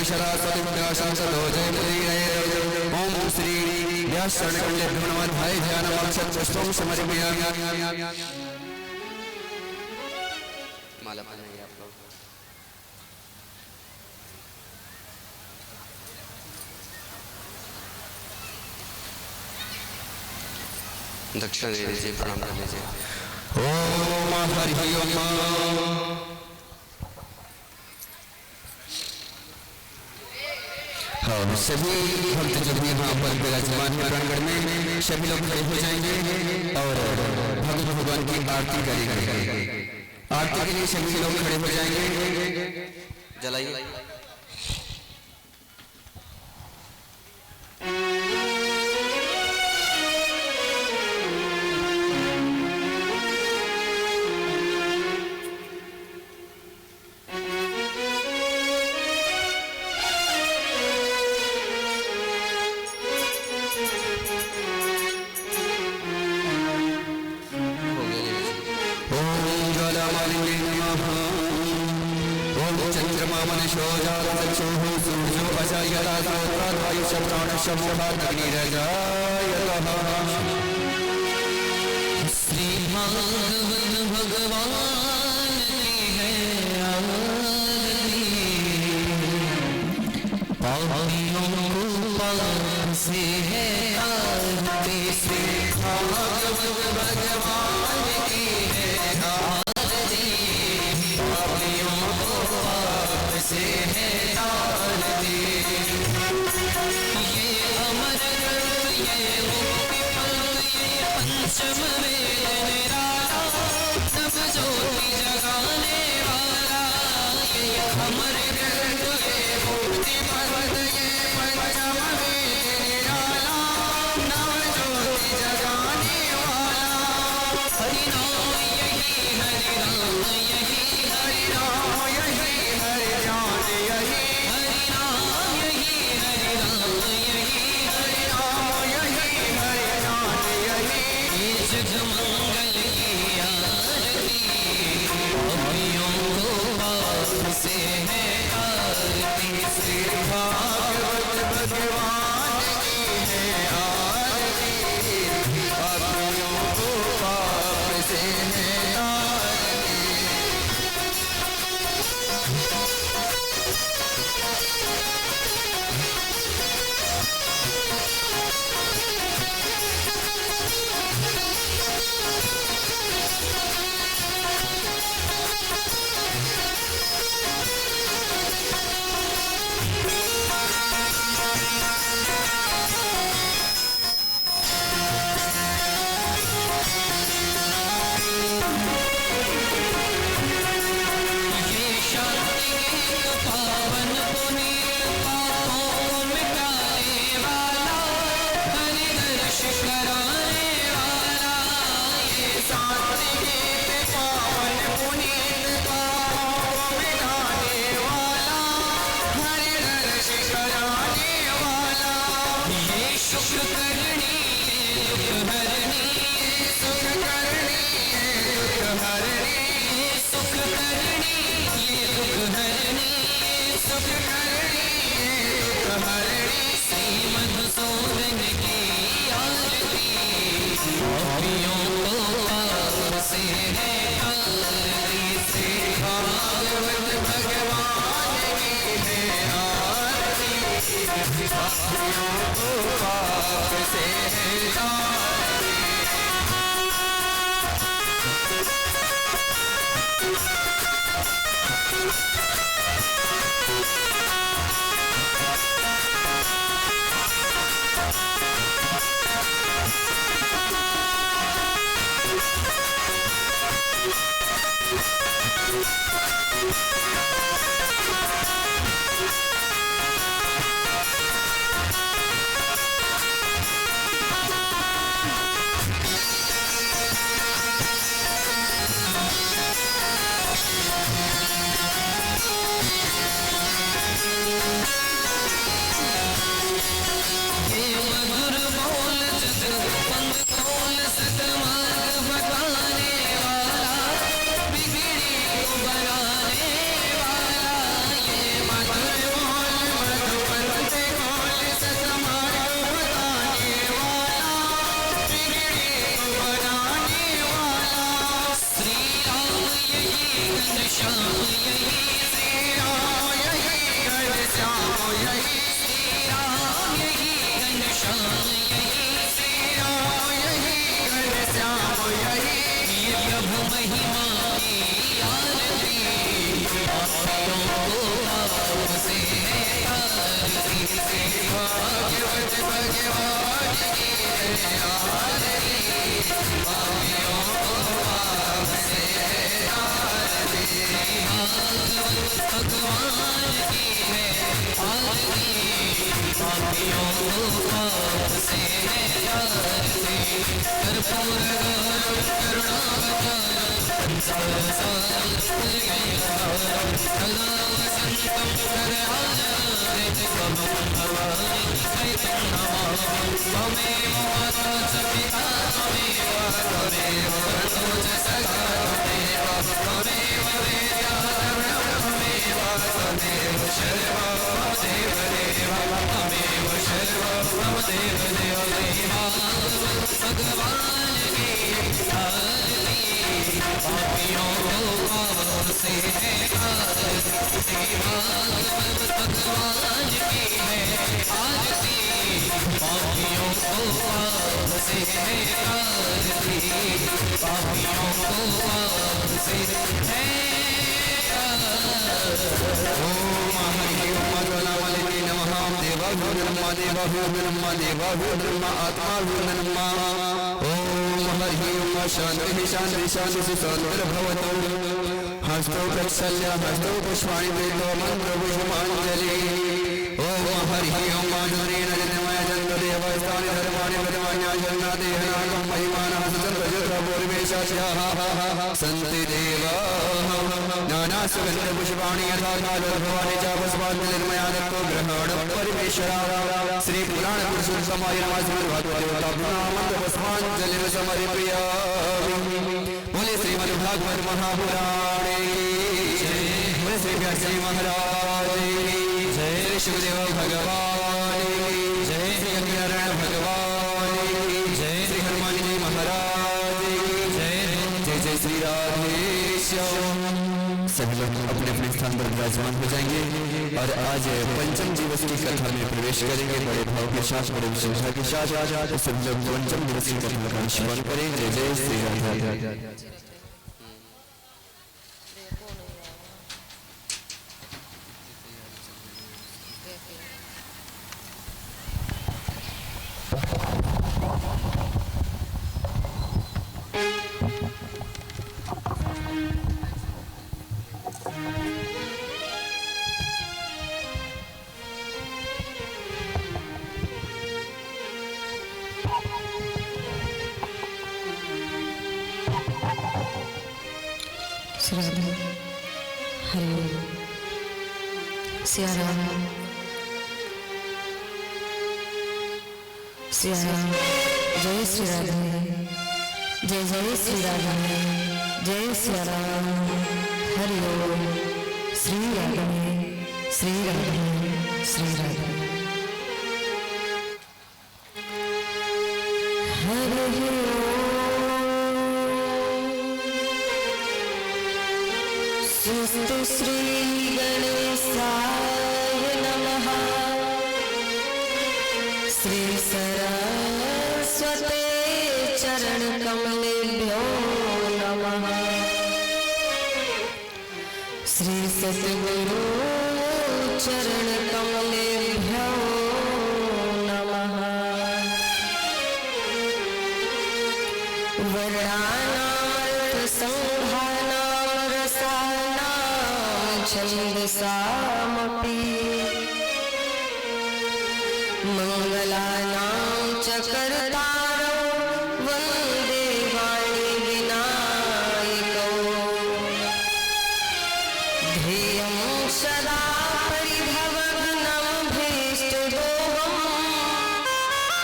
सरस्वती व्यासं सदो जयमुदीरये। ओम श्री व्यास चरणकमलेभ्यो नमः। ध्याय ध्यानमक्षत पुष्पं समर्पयामि। माला पहनाइए आप लोग। दक्षिणा दे दीजिए, प्रणाम कर लीजिए। ओम हरि ओम। हाँ, सभी भक्त जब यहाँ पर विराजमान प्रांगण में सभी लोग खड़े हो जाएंगे और भगवान भगवान की आरती करेंगे। आरती के लिए सभी लोग खड़े हो जाएंगे। जलाइए। श्री भागवत भगवान की है आरती, पापियों को पाप से है आरती। श्री भागवत भगवान की है आरती, पापियों को पाप से है आरती। ये अमर ये मुक्ति फल ये पंचम वेद निराला, सब ज्योति जगाने वाला। ये अमर ग्रंथ ये मुक्ति फल ये पंचम वेद निराला, नव ज्योति जगाने वाला। हरि नाम यही हरि नाम यही हरि नाम यही हरि नाम यही हरि नाम यही हरि नाम यही हरि नाम यही हरि नाम यही। ये जग मंगल की आरती, पापियों को पाप से है आरती। श्री भागवत भगवान की है आरती, पापियों को पाप से है आरती। पापियों को पाप से तारते कर्पूर गौरव करुणावतारम संसार सारम भुज गया सदा वसंतम हृदयारविंदे त्वमहं भवानि चैतं नमामि त्वमेव माता च पिता त्वमेव त्वमेव वरदो च सखा त्वमेव त्वमेव वेद्यः ब्रह्ममेव त्वमेव शर्वं मम देवदेव त्वमेव शर्वं मम देवदेव भगवान की आरती पापियों को पाप से तारती भगवान की है आरती पापियों को पाप से तारती पापियों को पाप से शांति शांति शांति सुंदर भवतु हस्तो प्रक्षल्य हस्तो पुष्पाणि वेदो मंत्र पुष्पांजलि ओम हरि ओम माधुरी नरनमय चंद्रदेव स्थानि धर्माणि प्रथमान्या जन्नादेहनागं महिमानः सुतंत्रजोर्वेशास्याः सन्ति देवा नाना सुगंध पुष्पाणि यथा कालोद्भवानि च पुष्पाञ्जलिर्मया दत्तो ग्रहणं परिवेशरा श्री पुराण पुरुषोत्तमाय नमः श्रीमद्भागवत पुष्पाञ्जलिं समर्पयामि बोले श्रीमद्भागवत महापुराणे बोले श्री व्यास जी महाराज जय शिवदेव भगवान जय श्री नारायण भगवान जय श्री हनुमान जी महाराज जय जय जय श्री राधेश्याम। सभी लोग अपने अपने स्थान पर विराजमान हो जाएंगे और आज पंचम दिवस की कथा में प्रवेश करेंगे बड़े भाव के साथ बड़े विशेषता के साथ सभी लोग पंचम दिवस की कथा का श्रवण करेंगे। जय श्री राधे। राधे हरि सिया राम सिया राम। जय श्री राधे जय जय श्री राधे जय सिया राम हरि ओम श्री राधे श्री राधे श्री राधे हरि स्तु श्री गणेशाय नमः श्री सरस्वते चरण कमलेभ्यो नमः श्री सद्गुरु चरण कमलेभ्यो नमः। वर्णानामर्थ संघानां रसानां छन्दसामपि मंगलानां च कर्तारौ वन्दे वाणी विनायकौ ध्येयं सदा परिभवग्नमभीष्टदोहं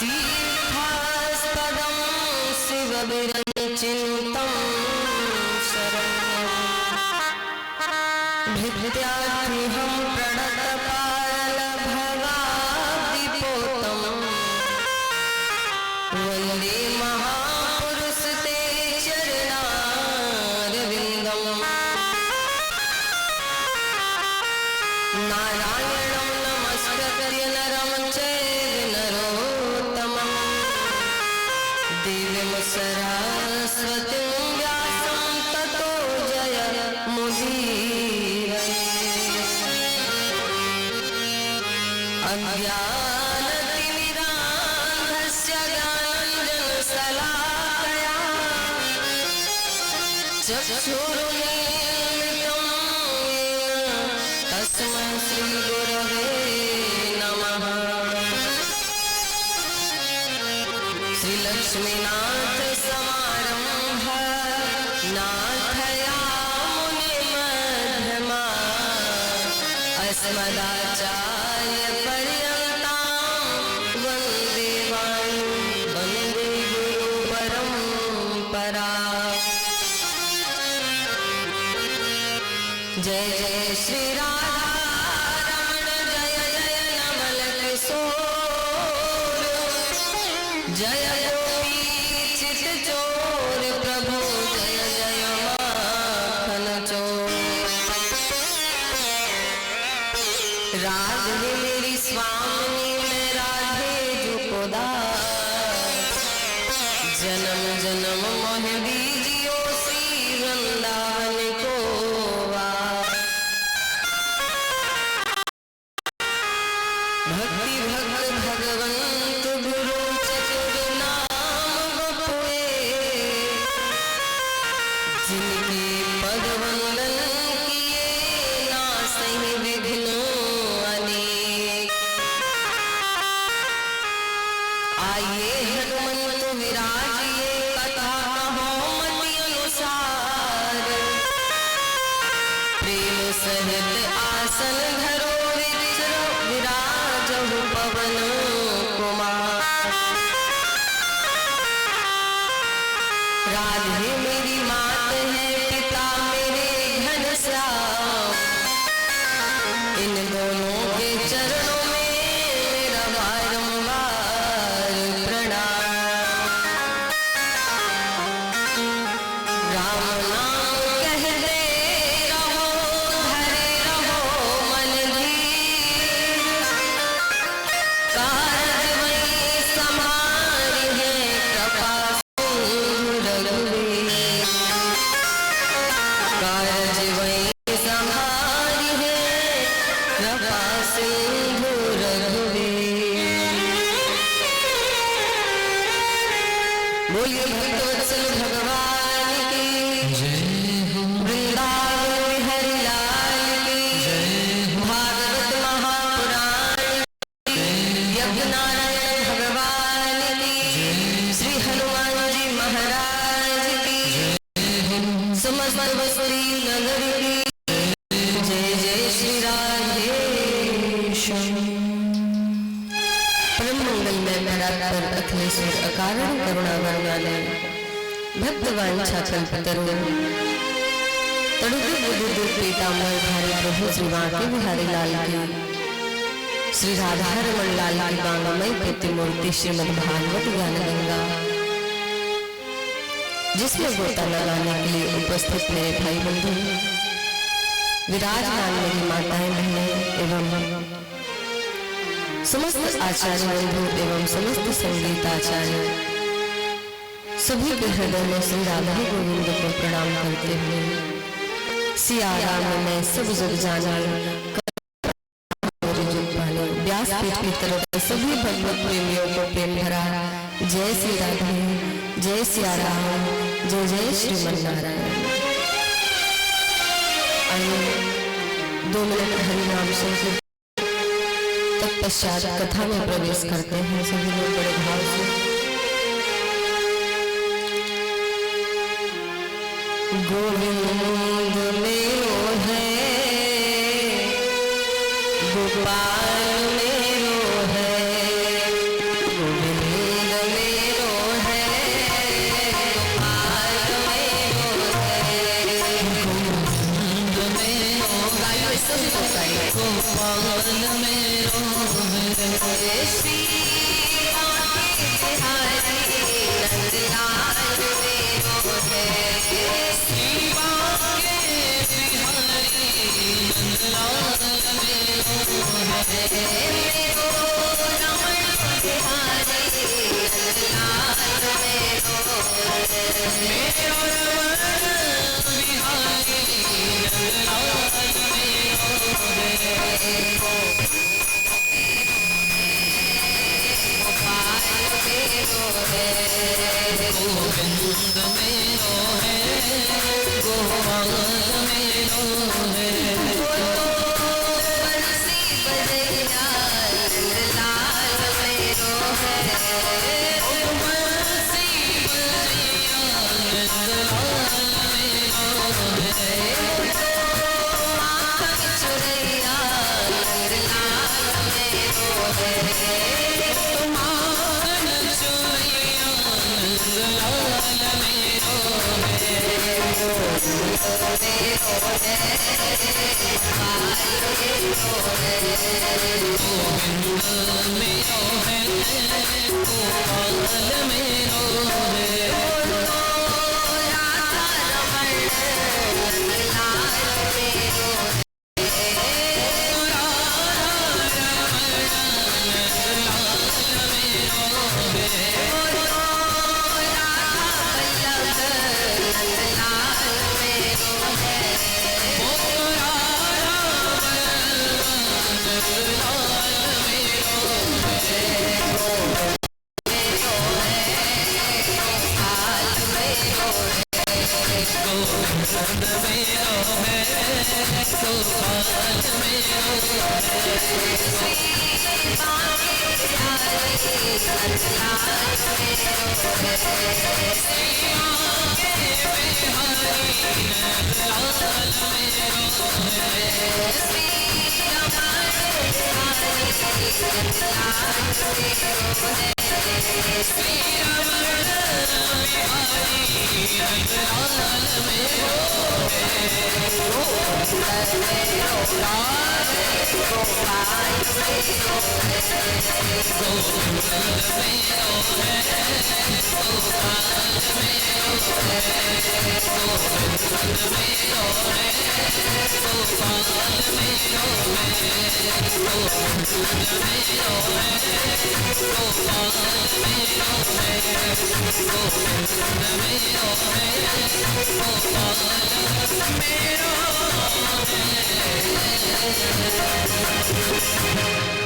तीर्थास्पदं शिवविरञ्चिन्तं शरण्यम् भृत्यार्थिहं प्रणतपालभगाब्धिपोतं वन्दे महापुरुष ते चरणारविन्दम्। नारायणं नमस्कृत्य नरं चैव नरोत्तमं देवीं सरस्वतीं व्यासं ततो जयमुदीरये। अज्ञानतिमिरान्धस्य ज्ञानाञ्जनशलाकया चक्षुरुन्मीलितं येन तस्मै श्रीगुरवे नमः। लक्ष्मीनाथ समारंभ नाथयामुनिमध्यमा अस्मदाचार्य पर्यन्तां वन्दे गुरु परम्परा। जय जय श्री राधा रमण जय जय नमल किशोर जय गोपी चित चोर प्रभु जय जय माखन चोर। राधे मेरी स्वामी मैं राधे जुको दास जन्म जन्म मोह दीजियो श्री वृंदावन को वास। भक्ति भक्त भगवंत गुरु चतुर नाम बपुए जिनके पद वंदन किए नासहि विघ्न अनेक। आइए हनुमंत विराजिए कथा कहो मति अनुसार प्रेम सहित आसन धरो विराजहु पवन कुमार। राधे मेरी मात है पिता मेरे घनश्याम इन दोनों के चरणों में मेरा बारंबार प्रणाम। राम नाम कहते रहो धरे रहो मन धीर कारज वही समारी है कृपा सिंधु रघुवीर। कारज वही समारी है कृपा सिंधु रघुवीर। बोलिए भक्तवत्सल भगवान की वृंदावन बिहारी लाल की भागवत महापुराण यज्ञ नारायण भगवान की श्री हनुमान जी महाराज की समस्त बस्ती नगर की जय जय श्री राधे श्याम। परम मंगल में परात्पर अखिलेश्वर अकारण करुणा वर्णालय भक्तवांछा कल्पतरुण तड़ुगे बुद्धि पीताम्बर धारी प्रभु श्री बांके बिहारी लाल की श्री राधा रमण लाल की बांगमय प्रतिमूर्ति श्रीमद् भागवत ज्ञान गंगा जिसमें गोता लगाने के लिए उपस्थित मेरे भाई बंधु विराजमान मेरी माताएं बहनें एवं समस्त आचार्य बंधु एवं समस्त संगीत आचार्य सभी के हृदय में श्री राधा गोविंद को प्रणाम करते हुए सिया राम में सब जग जाना व्यासपीठ की तरफ सभी भगवत प्रेमियों को प्रेम भरा जय श्री राधे जय सिया राम जय जय श्रीमन नारायण। आइए 2 मिनट हरि नाम संकीर्तन तत्पश्चात कथा में प्रवेश करते हैं। सभी लोग बड़े भाव से गोविंद मेरो है गोपाल मेरो है गोविंद मेरो है गोपाल मेरो है गोविंद मेरो गाइयो सभी लोग गाइए गोपाल मेरो है श्री बांके बिहारी नंदलाल मेरो है श्री बांके बिहारी नंदलाल मेरो है मेरो रमण बिहारी नंदलाल मेरो है मेरो रमण बिहारी नंदलाल मेरो है गोपाल मेरो है गोविंद मेरो है गोपाल मेरो है बंसी बजैया नंदलाल मेरो है बंसी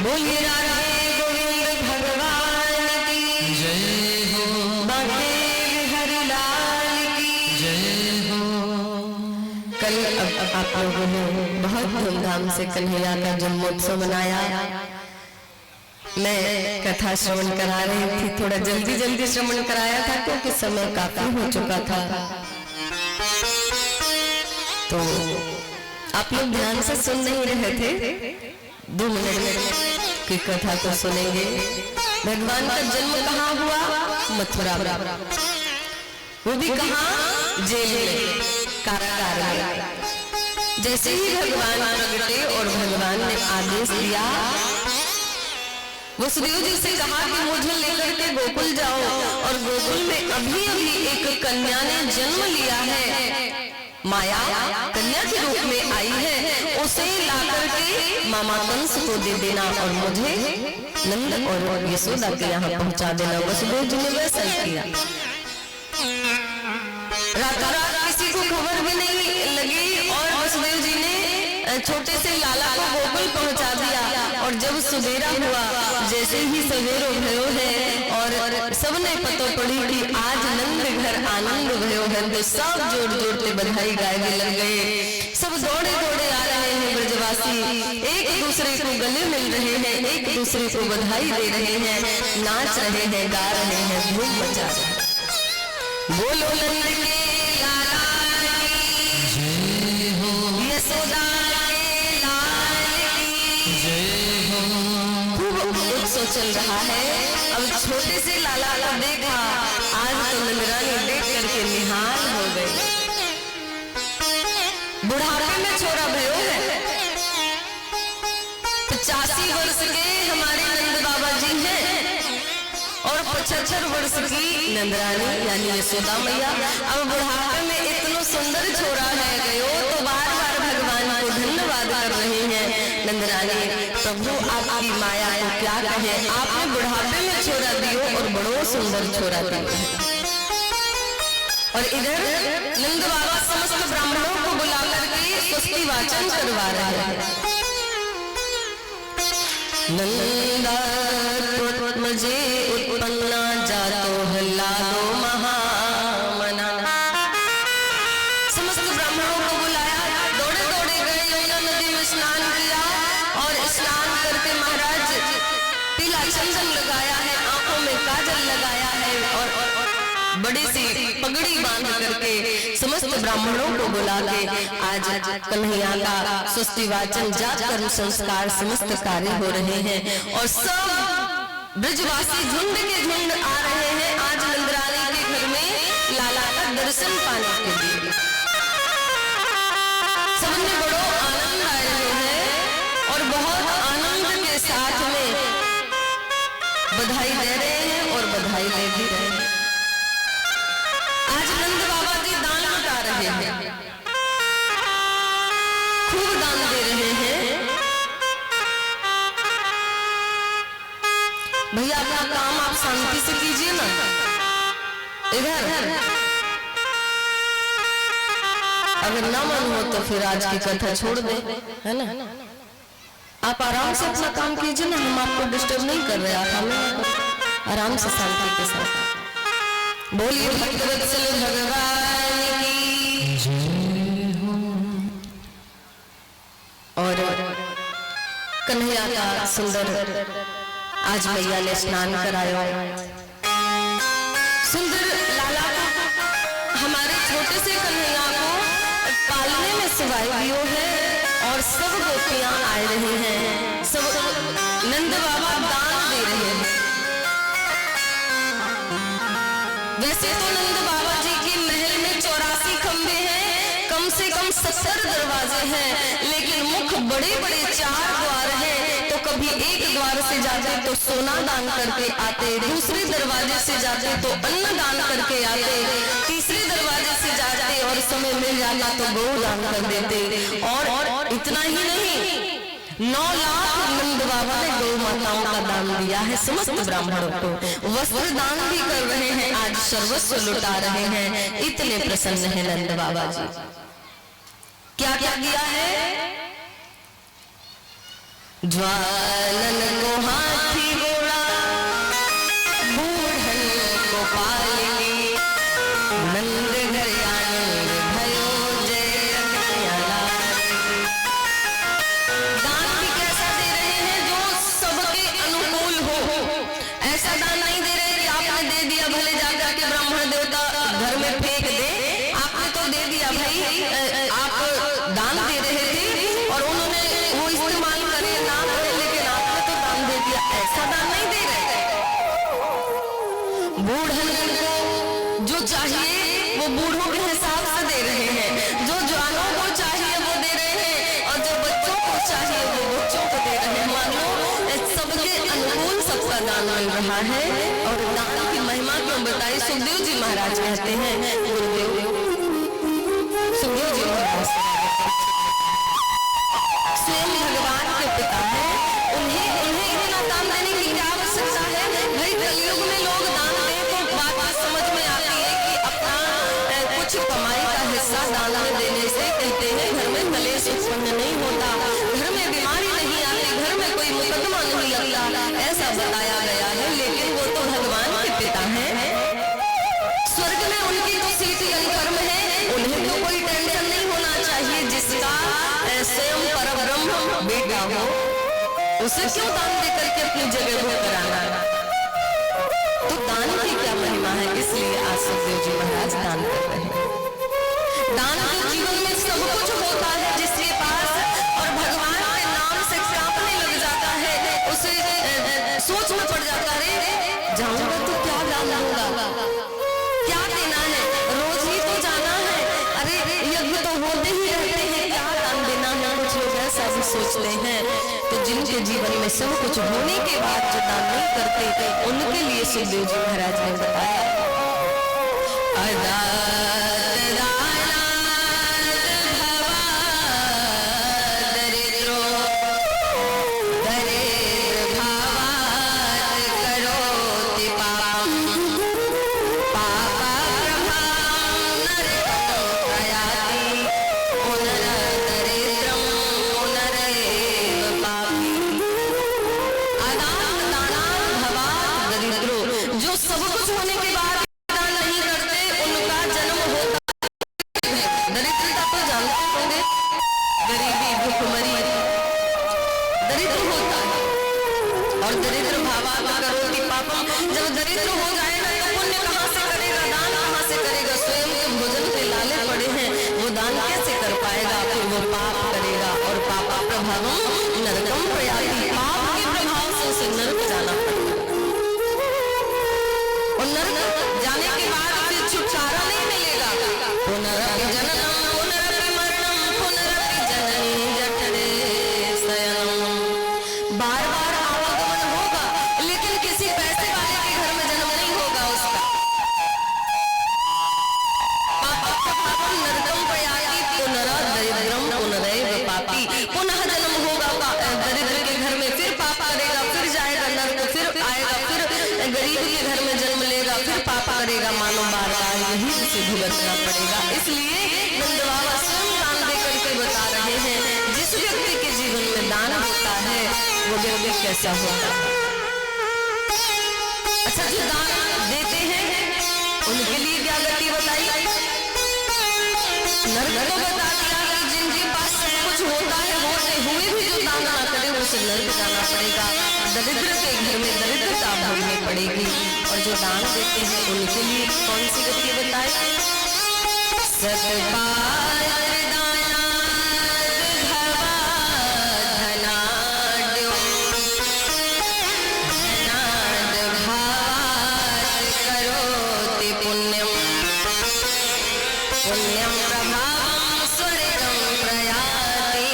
बोलिए राधे गोविंद भगवान की जय हो, बांके बिहारी लाल की जय हो। कल आप लोगों ने बहुत धूमधाम से कन्हैया का जन्मोत्सव मनाया। मैं कथा श्रवण करा रही थी, थोड़ा जल्दी जल्दी श्रवण कराया था क्योंकि समय काफी हो चुका था। तो आप लोग ध्यान से सुन नहीं रहे थे। 2 मिनट की कथा को सुनेंगे। भगवान का जन्म कहाँ हुआ? मथुरा में, वो भी कहाँ? जेल में, कारागार में। जैसे ही भगवान प्रगटे और भगवान ने आदेश दिया, वसुदेव जी से कहा कि मुझे लेकर के गोकुल जाओ, और गोकुल में अभी अभी एक कन्या ने जन्म लिया है, माया कन्या के रूप में आई है, उसे लाकर के मामा कंस को दे देना और मुझे नंद और यशोदा के यहाँ पहुंचा देना। वसुदेव जी ने वैसा ही किया। रात रात किसी को खबर भी नहीं लगी और वसुदेव जी ने छोटे से लाला को गोकुल पहुंचा दिया। और जब सवेरा हुआ, जैसे ही सवेरो भयो है और सबने पतो पड़ी कि आज नंद घर आनंद भयो है, तो सब जोर जोर से बधाई गाने लग गए। सब दौड़े दौड़े आ रहे हैं ब्रजवासी, एक दूसरे को गले मिल रहे हैं, एक दूसरे को बधाई दे रहे हैं, नाच रहे हैं, गा रहे हैं, धूम मचा रहे हैं। बोलो नंद के लाला की जय हो, यशोदा के लाल की जय हो। खूब उत्सव चल रहा है। अब छोटे से लाला को देखा, आज तो नंदरानी देख करके निहाल हो गई। बुढ़ापे में छोरा भयो है, 85 वर्ष के हमारे नंद बाबा जी हैं और 75 वर्ष की नंदरानी यानी यशोदा मैया। अब बुढ़ापे में इतना सुंदर छोरा है गयो, तो बार बार भगवान को धन्यवाद कर रहे हैं। नंदरानी प्रभु आपकी माया को क्या कहे, आपने बुढ़ापे में छोरा दियो और बड़ो सुंदर छोरा दियो। और इधर नंद बाबा समस्त ब्राह्मणों को बुला करके स्वस्ति वाचन करवा रहे हैं। नंदात्मजे उत्पन्ना जातो हल्लादो महामना। समस्त ब्राह्मणों को बुलाया, दौड़े दौड़े गए, यमुना नदी में स्नान किया और स्नान करके महाराज पीला चंदन लगाया है, आंखों में काजल लगाया है और बड़ी सी पगड़ी बांध करके समस्त ब्राह्मणों को बुला के आज कन्हैया का स्वस्ति वाचन जाप कर्म संस्कार समस्त कार्य हो रहे हैं। और सब ब्रजवासी झुंड के झुंड आ रहे हैं आज नंदरानी के घर में लाला का दर्शन पाने के लिए। सबने बड़ो आनंद आ रहे हैं और बहुत आनंद दिखाई दे भी रहे हैं। आज नंद बाबा जी दान लुटा रहे हैं, खूब दान दे रहे हैं। भैया अपना काम आप शांति से कीजिए ना, इधर अगर ना मन हो तो फिर आज की कथा छोड़ दे, है ना। आप आराम से अपना काम कीजिए ना, हम आपको डिस्टर्ब नहीं कर रहे, आप हमें आराम से शांति के साथ बोलिए भक्तवत्सल भगवान की। और कन्हैया का सुंदर आज भैया ने स्नान कराया। सुंदर लाला हमारे छोटे से कन्हैया को पालने में सिवाय दियो है और सब गोपियां आए रहे हैं, सब नंद बाबा दान दे रहे हैं। वैसे तो नंद बाबा जी के महल में 84 खंबे हैं, कम से कम 70 दरवाजे हैं, लेकिन मुख बड़े बड़े 4 द्वार हैं। तो कभी एक द्वार से जाते तो सोना दान करके आते, दूसरे दरवाजे से जाते तो अन्न दान करके आते, तीसरे दरवाजे से जाते और समय मिल जाता तो गौ दान कर देते। और इतना ही नहीं, 9 लाख नंद बाबा ने गौ माताओं का दान दिया है समस्त ब्राह्मणों को। वस्त्र दान भी कर रहे हैं, आज सर्वस्व लुटा रहे हैं, इतने प्रसन्न है नंद बाबा जी। क्या क्या किया है? ज्वालन को हाथी घोड़ा, बूढ़न को पालकी, नंद घर आनंद भयो जय कन्हैया। दान भी कैसा दे रहे हैं जो सबके अनुकूल हो। ऐसा दान नहीं दे रहे कि आपने दे दिया भले जाकर के ब्राह्मण देवता घर में फेंक दे, आपने तो दे दिया भाई, आप दान दे रहे थे और उन्होंने वो इस्तेमाल करे ना करे, लेकिन आपने तो दान दे दिया, ऐसा दान नहीं दे रहे। बूढ़न को जो चाहिए वो बूढ़ों के हिसाब से दे रहे हैं, जो जवानों को चाहिए वो दे रहे हैं, और जो बच्चों को चाहिए वो बच्चों को दे रहे हैं। मानो सबके अनुकूल सबका दान मिल रहा है। और दान की महिमा क्यों बताई? सुखदेव जी महाराज कहते हैं, गुरुदेव सुखदेव जी महाराज स्वयं भगवान के पिता है, उन्हें इतना दान देने की क्या आवश्यकता है? भाई कलयुग में लोग दान दें तो बात समझ में आती है कि अपना कुछ कमाई का हिस्सा दान में देने से कहते हैं घर में कलेश उत्पन्न नहीं होता, घर में बीमारी नहीं आती, घर में कोई मुकदमा नहीं लगता, ऐसा बताया गया है। लेकिन वो तो भगवान के पिता हैं, स्वर्ग में उनकी तो सीट कन्फर्म है, उन्हें तो कोई टेंशन नहीं होना चाहिए। जिसका स्वयं परब्रह्म बेटा हो उसे क्यों दान दे करके अपनी जगह भूख कराना? तो दान की क्या महिमा है, इसलिए आज सुखदेव जी महाराज दान कर रहे हैं। दान तो जीवन में सब कुछ होता है जिसके पास, और भगवान के नाम से कांपने लग जाता है, उसे सोच में पड़ जाता है जाऊंगा तो क्या दान दूंगा, क्या देना है, रोज ही तो जाना है, अरे यज्ञ तो होते ही रहते हैं, क्या दान देना है? कुछ लोग ऐसा भी सोचते हैं। तो जिनके जीवन में सब कुछ होने के बाद जो दान नहीं करते, उनके लिए सुखदेव जी महाराज ने बताया, जो सब कुछ होने के बाद दान नहीं करते उनका जन्म होता है दरिद्रता। तो जानते होंगे, गरीबी भूखमरी दरिद्र होता है, और दरिद्र भावात् करोति पापम। जब दरिद्र हो जाएगा तो पुण्य कहाँ से करेगा, दान कहाँ से करेगा? स्वयं के भोजन के लाले पड़े हैं, वो दान कैसे कर पाएगा? फिर वो पाप करेगा, और पापा प्रभावम नरकम प्रयाति, पाप के प्रभाव से उसे नरक जाना पड़ेगा। और नरक जाने के बाद फिर छुटकारा नहीं मिलेगा। पुनरपि जननम पुनरपि मरणम पुनरपि जननी जठरे शयनम। बार बार आवागमन होगा, लेकिन किसी पैसे वाले के घर में जन्म नहीं होगा, करेगा मानो बार बार यही उसे भुगतना पड़ेगा। इसलिए नंद बाबा स्वयं दान दे करके बता रहे हैं, जिस व्यक्ति के जीवन में दान होता है वो व्यक्ति कैसा होता है। अच्छा, जो दान देते हैं उनके लिए क्या गति बताई? नरक तो बता दिया कि जिनके पास सब कुछ होता है होते हुए भी जो दान ना करे उसे नरक जाना पड़ेगा। दरिद्र के घर में दरिद्रता भोगनी पड़ेगी। और जो दान देते हैं उनके लिए कौन सी गति बताई? पुण्यम प्रभावं स्वर्गं प्रयाति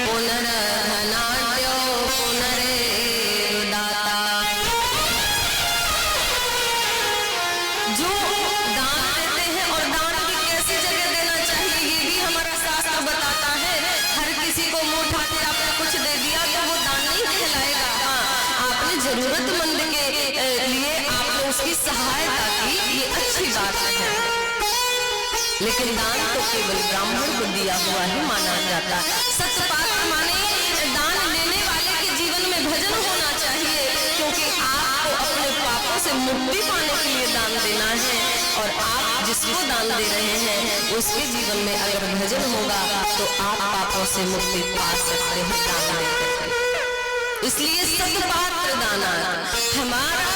पुनर्धनाढ्यो पुनरेरुदाता। जो दान देते हैं और दान भी कैसी जगह देना चाहिए ये भी हमारा शास्त्र बताता है। हर किसी को मुंह उठा के आपने कुछ दे दिया तो वो दान नहीं कहलाएगा। हाँ, आपने जरूरतमंद के लिए आपने उसकी सहायता की, ये अच्छी बात है। लेकिन दान तो केवल ब्राह्मण को दिया हुआ ही माना जाता है। सत्यपात्र माने दान लेने वाले के जीवन में भजन होना चाहिए, क्योंकि आपको अपने पापों से मुक्ति पाने के लिए दान देना है। और आप जिसको दान दे रहे हैं उसके जीवन में अगर भजन होगा तो आप पापों से मुक्ति पा सकते हैं दान देकर। इसलिए सदपात्र दाना, हमारा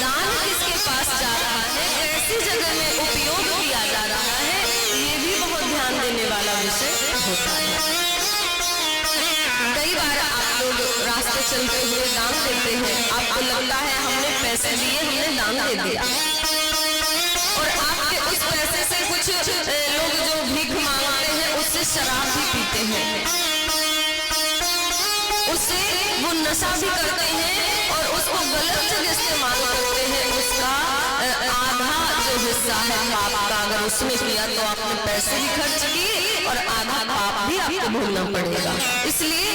दान किसके पास जा रहा है, कैसी जगह में उपयोग किया जा रहा है, ये भी बहुत ध्यान देने वाला विषय होता है। कई बार आप लोग रास्ते चलते हुए दान देते हैं, आपको लगता है हमने पैसे दिए, हमने दान दे दिया, और आपके उस पैसे से कुछ लोग जो भीख मांगते हैं उससे शराब भी पीते हैं, उससे वो नशा भी करते हैं और उसको गलत जगह इस्तेमाल करते हैं। उसका आधा जो हिस्सा है पाप का अगर उसने किया तो आपने पैसे भी खर्च किए और आधा पाप भी आपको भोगना पड़ेगा। इसलिए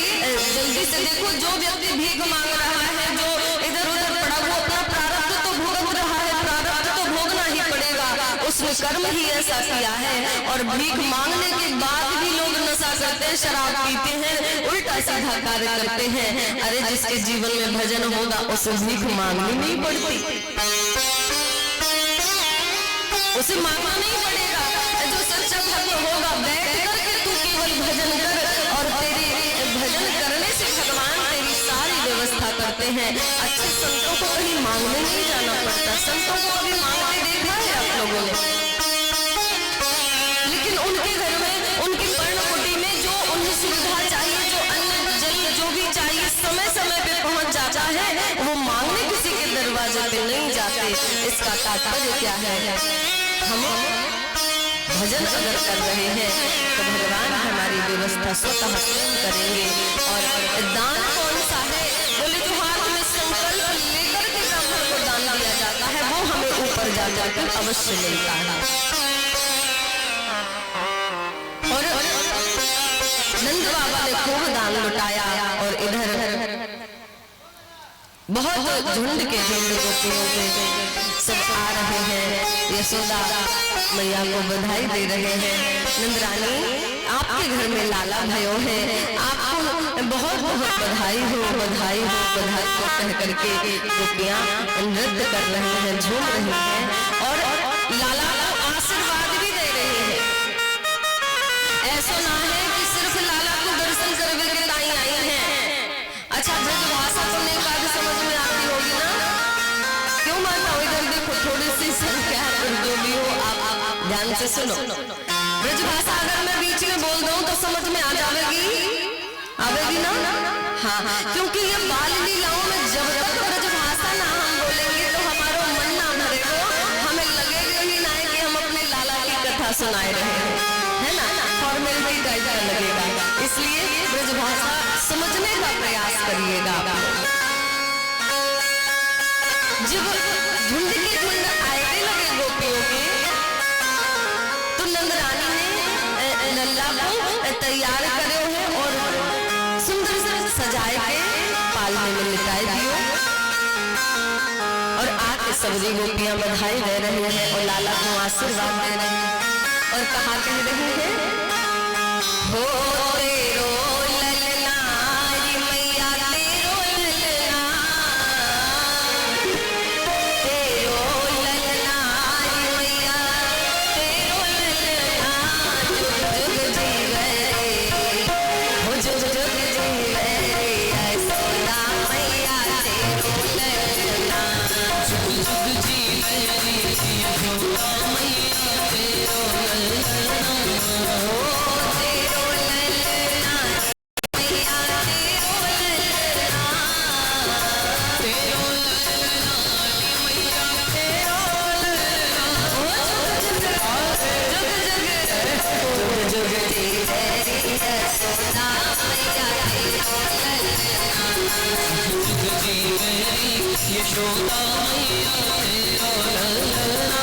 जल्दी से देखो, जो व्यक्ति भीख मांग रहा है, जो इधर उधर पड़ा, वो अपना प्रारब्ध तो भोग रहा है, प्रारब्ध तो भोगना ही पड़ेगा, उसने कर्म ही ऐसा किया है। और भीख मांगने के बाद भी लोग नशा करते हैं, शराब पीते हैं, उल्टा सीधा कार्य करते हैं। अरे जिसके जीवन में भजन होगा उसे भीख मांगनी नहीं पड़ती, उसे मांगना नहीं पड़ेगा। जो सच्चा भक्त होगा बैठ करके तू केवल भजन कर, और तेरे भजन करने से भगवान तेरी सारी व्यवस्था करते हैं। अच्छे संतों को कहीं मांगने नहीं जाना पड़ता। संतों को अभी मांगते देखा है आप लोगों ने, लेकिन उनके घर में, उनकी पर्णकुटी में जो उन्हें सुविधा चाहिए, जो अन्न जल जो भी चाहिए समय समय पे पहुंच जाता है, वो मांगने किसी के दरवाजे पे नहीं जाते। इसका तात्पर्य क्या है? हम भजन अगर कर रहे हैं तो भगवान हमारी व्यवस्था स्वतः स्वयं करेंगे। और दान कौन सा है? बोले जो हाथ में संकल्प लेकर के ब्राह्मण को दान दिया जाता है वो हमें ऊपर जाकर के अवश्य मिलता है। और नंद बाबा ने खूब दान लुटाया और इधर बहुत झुंड के झुंड गोपियों के सब आ रहे हैं, यशोदा मैया को बधाई दे रहे हैं। नंदरानी आपके घर में लाला भयो है, आपको बहुत बहुत बधाई हो, बधाई हो, बधाई हो कह करके गोपियां नृत्य कर रही हैं, झूम रही हैं और लाला को आशीर्वाद भी दे रही है। ऐसा ना है कि सिर्फ लाला को दर्शन करने के लिए आई हैं। अच्छा, ब्रजभाषा तो नहीं बात समझ में आती होगी ना? क्यों माता हो? इधर देखो, थोड़ी सी संख्या जो भी हो आप ध्यान से सुनो। ब्रजभाषा अगर मैं बीच में बोल दूं तो समझ में आ जाएगी, आवेगी ना? हाँ, क्योंकि ये बाल लीलाओं में जब तक ब्रजभाषा ना हम बोलेंगे तो हमारा मन ना भरेगा, हमें लगेगा ही ना कि हम अपने लाला की कथा सुनाए रहे हैं, है ना? फॉर्मेलिटी टाइप का लगेगा। इसलिए ब्रजभाषा समझने का प्रयास करिएगा। जब झुंड के झुंड आए लगे गोपियों के, तो नंदरानी ने लल्ला को तैयार करे हैं और सुंदर से सजाए के पालने में लिटाए दियो। और आके सभी गोपियां बधाई दे रही हैं और लाला को आशीर्वाद दे रही हैं और कहा कह रही है हो तेरो ललना रे मैया तेरो ललना तेरो ललना रे मैया तेरो ललना जुग जुग जीवे हो जुग जुग जीवे यशोदा मैया तेरो ललना जुग जुग जीवे यशोदा मैया तेरो ललना हो तेरो ललना मैया तेरो ललना तेरो ललना मैया तेरो ललना हो जुग जुग जीवे यशोदा मैया तेरो ललना जुग जीवे यशोदा मैया तेरो ललना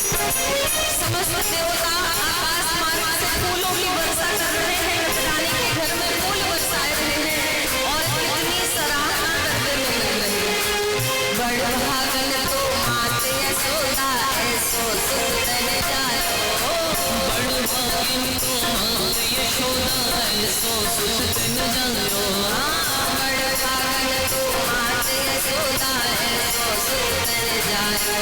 समस्त देवता आकाश मार्ग से फूलों की वर्षा कर रहे हैं रानी के घर में फूल बरसाए रहे हैं और कितनी सराहना करते मिल रही है बड़ भागन तो माते यशोदा ऐसो सुतन जायो बड़ भागन तो माते यशोदा ऐसो सुतन जायो बड़ भागन तो माते यशोदा ऐसो सुतन जायो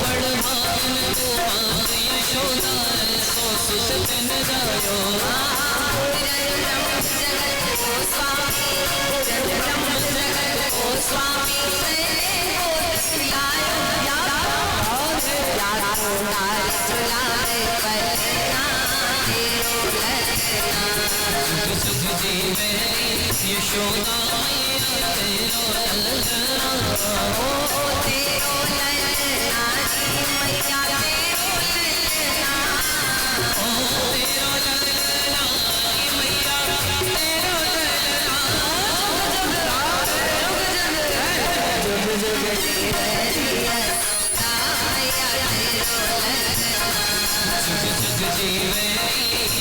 बड़ भागन तो माते यशोदा ऐसो सुतन जायो जगत को स्वामी जुग जीवे यशोदा मैया तेरो ललना हो तेरो ललना मैया तेरो ललना हो तेरो ललना मैया तेरो ललना जुग जुग जीवे यशोदा मैया तेरो ललना जुग जुग जीवे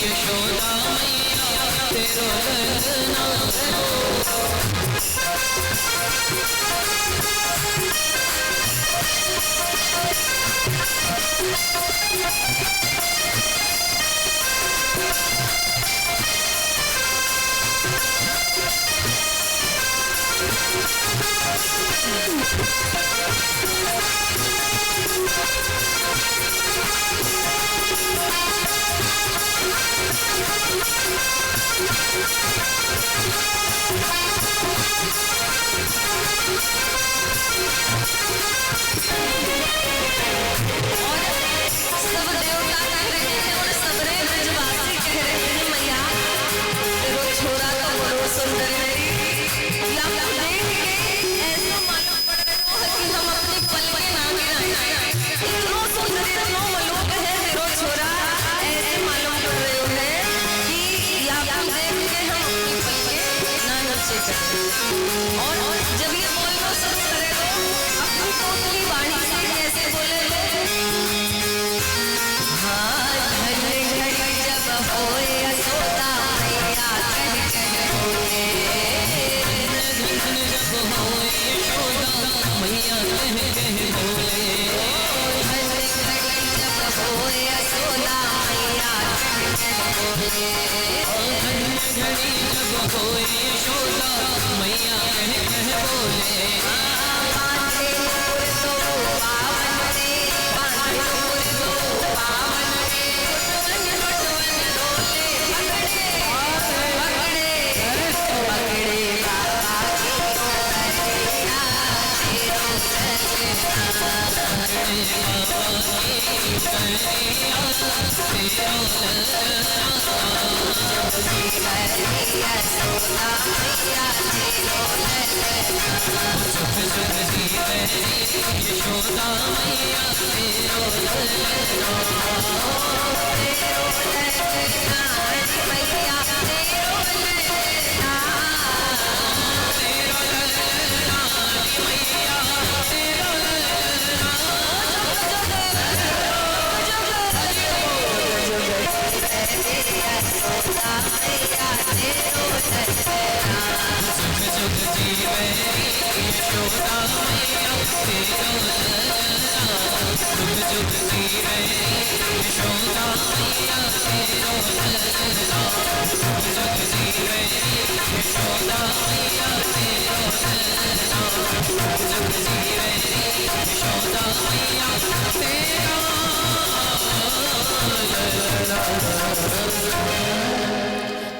यशोदा मैया तेरो ललना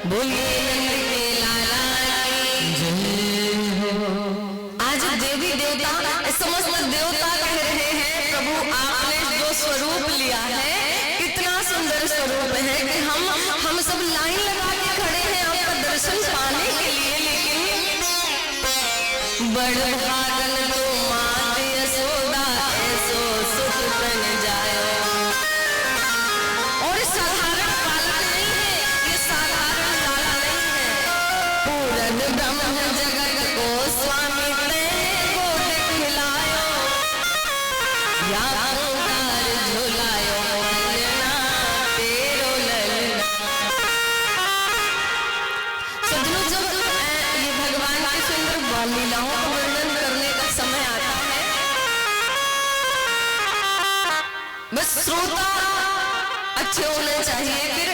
बोलिए नंद के लाला आज देवी देवता समस्त देवता कह रहे हैं प्रभु आपने जो स्वरूप लिया है कितना सुंदर स्वरूप है कि हम सब लाइन लगा के खड़े हैं आपका दर्शन पाने के लिए, लेकिन बड़ भागन तो मात यशोदा ऐसो सुख बन जायो। और साधारण बालक नहीं है, ये साधारण लाला नहीं है, पूरन ब्रह्म जगत को स्वामी ने को खिलायो, या अंगार झुलायो ललना तेरो ललना। सजनों, जब ये भगवान की सुंदर लीलाओं का वर्णन करने का समय आता है, बस श्रोता अच्छे होने चाहिए। फिर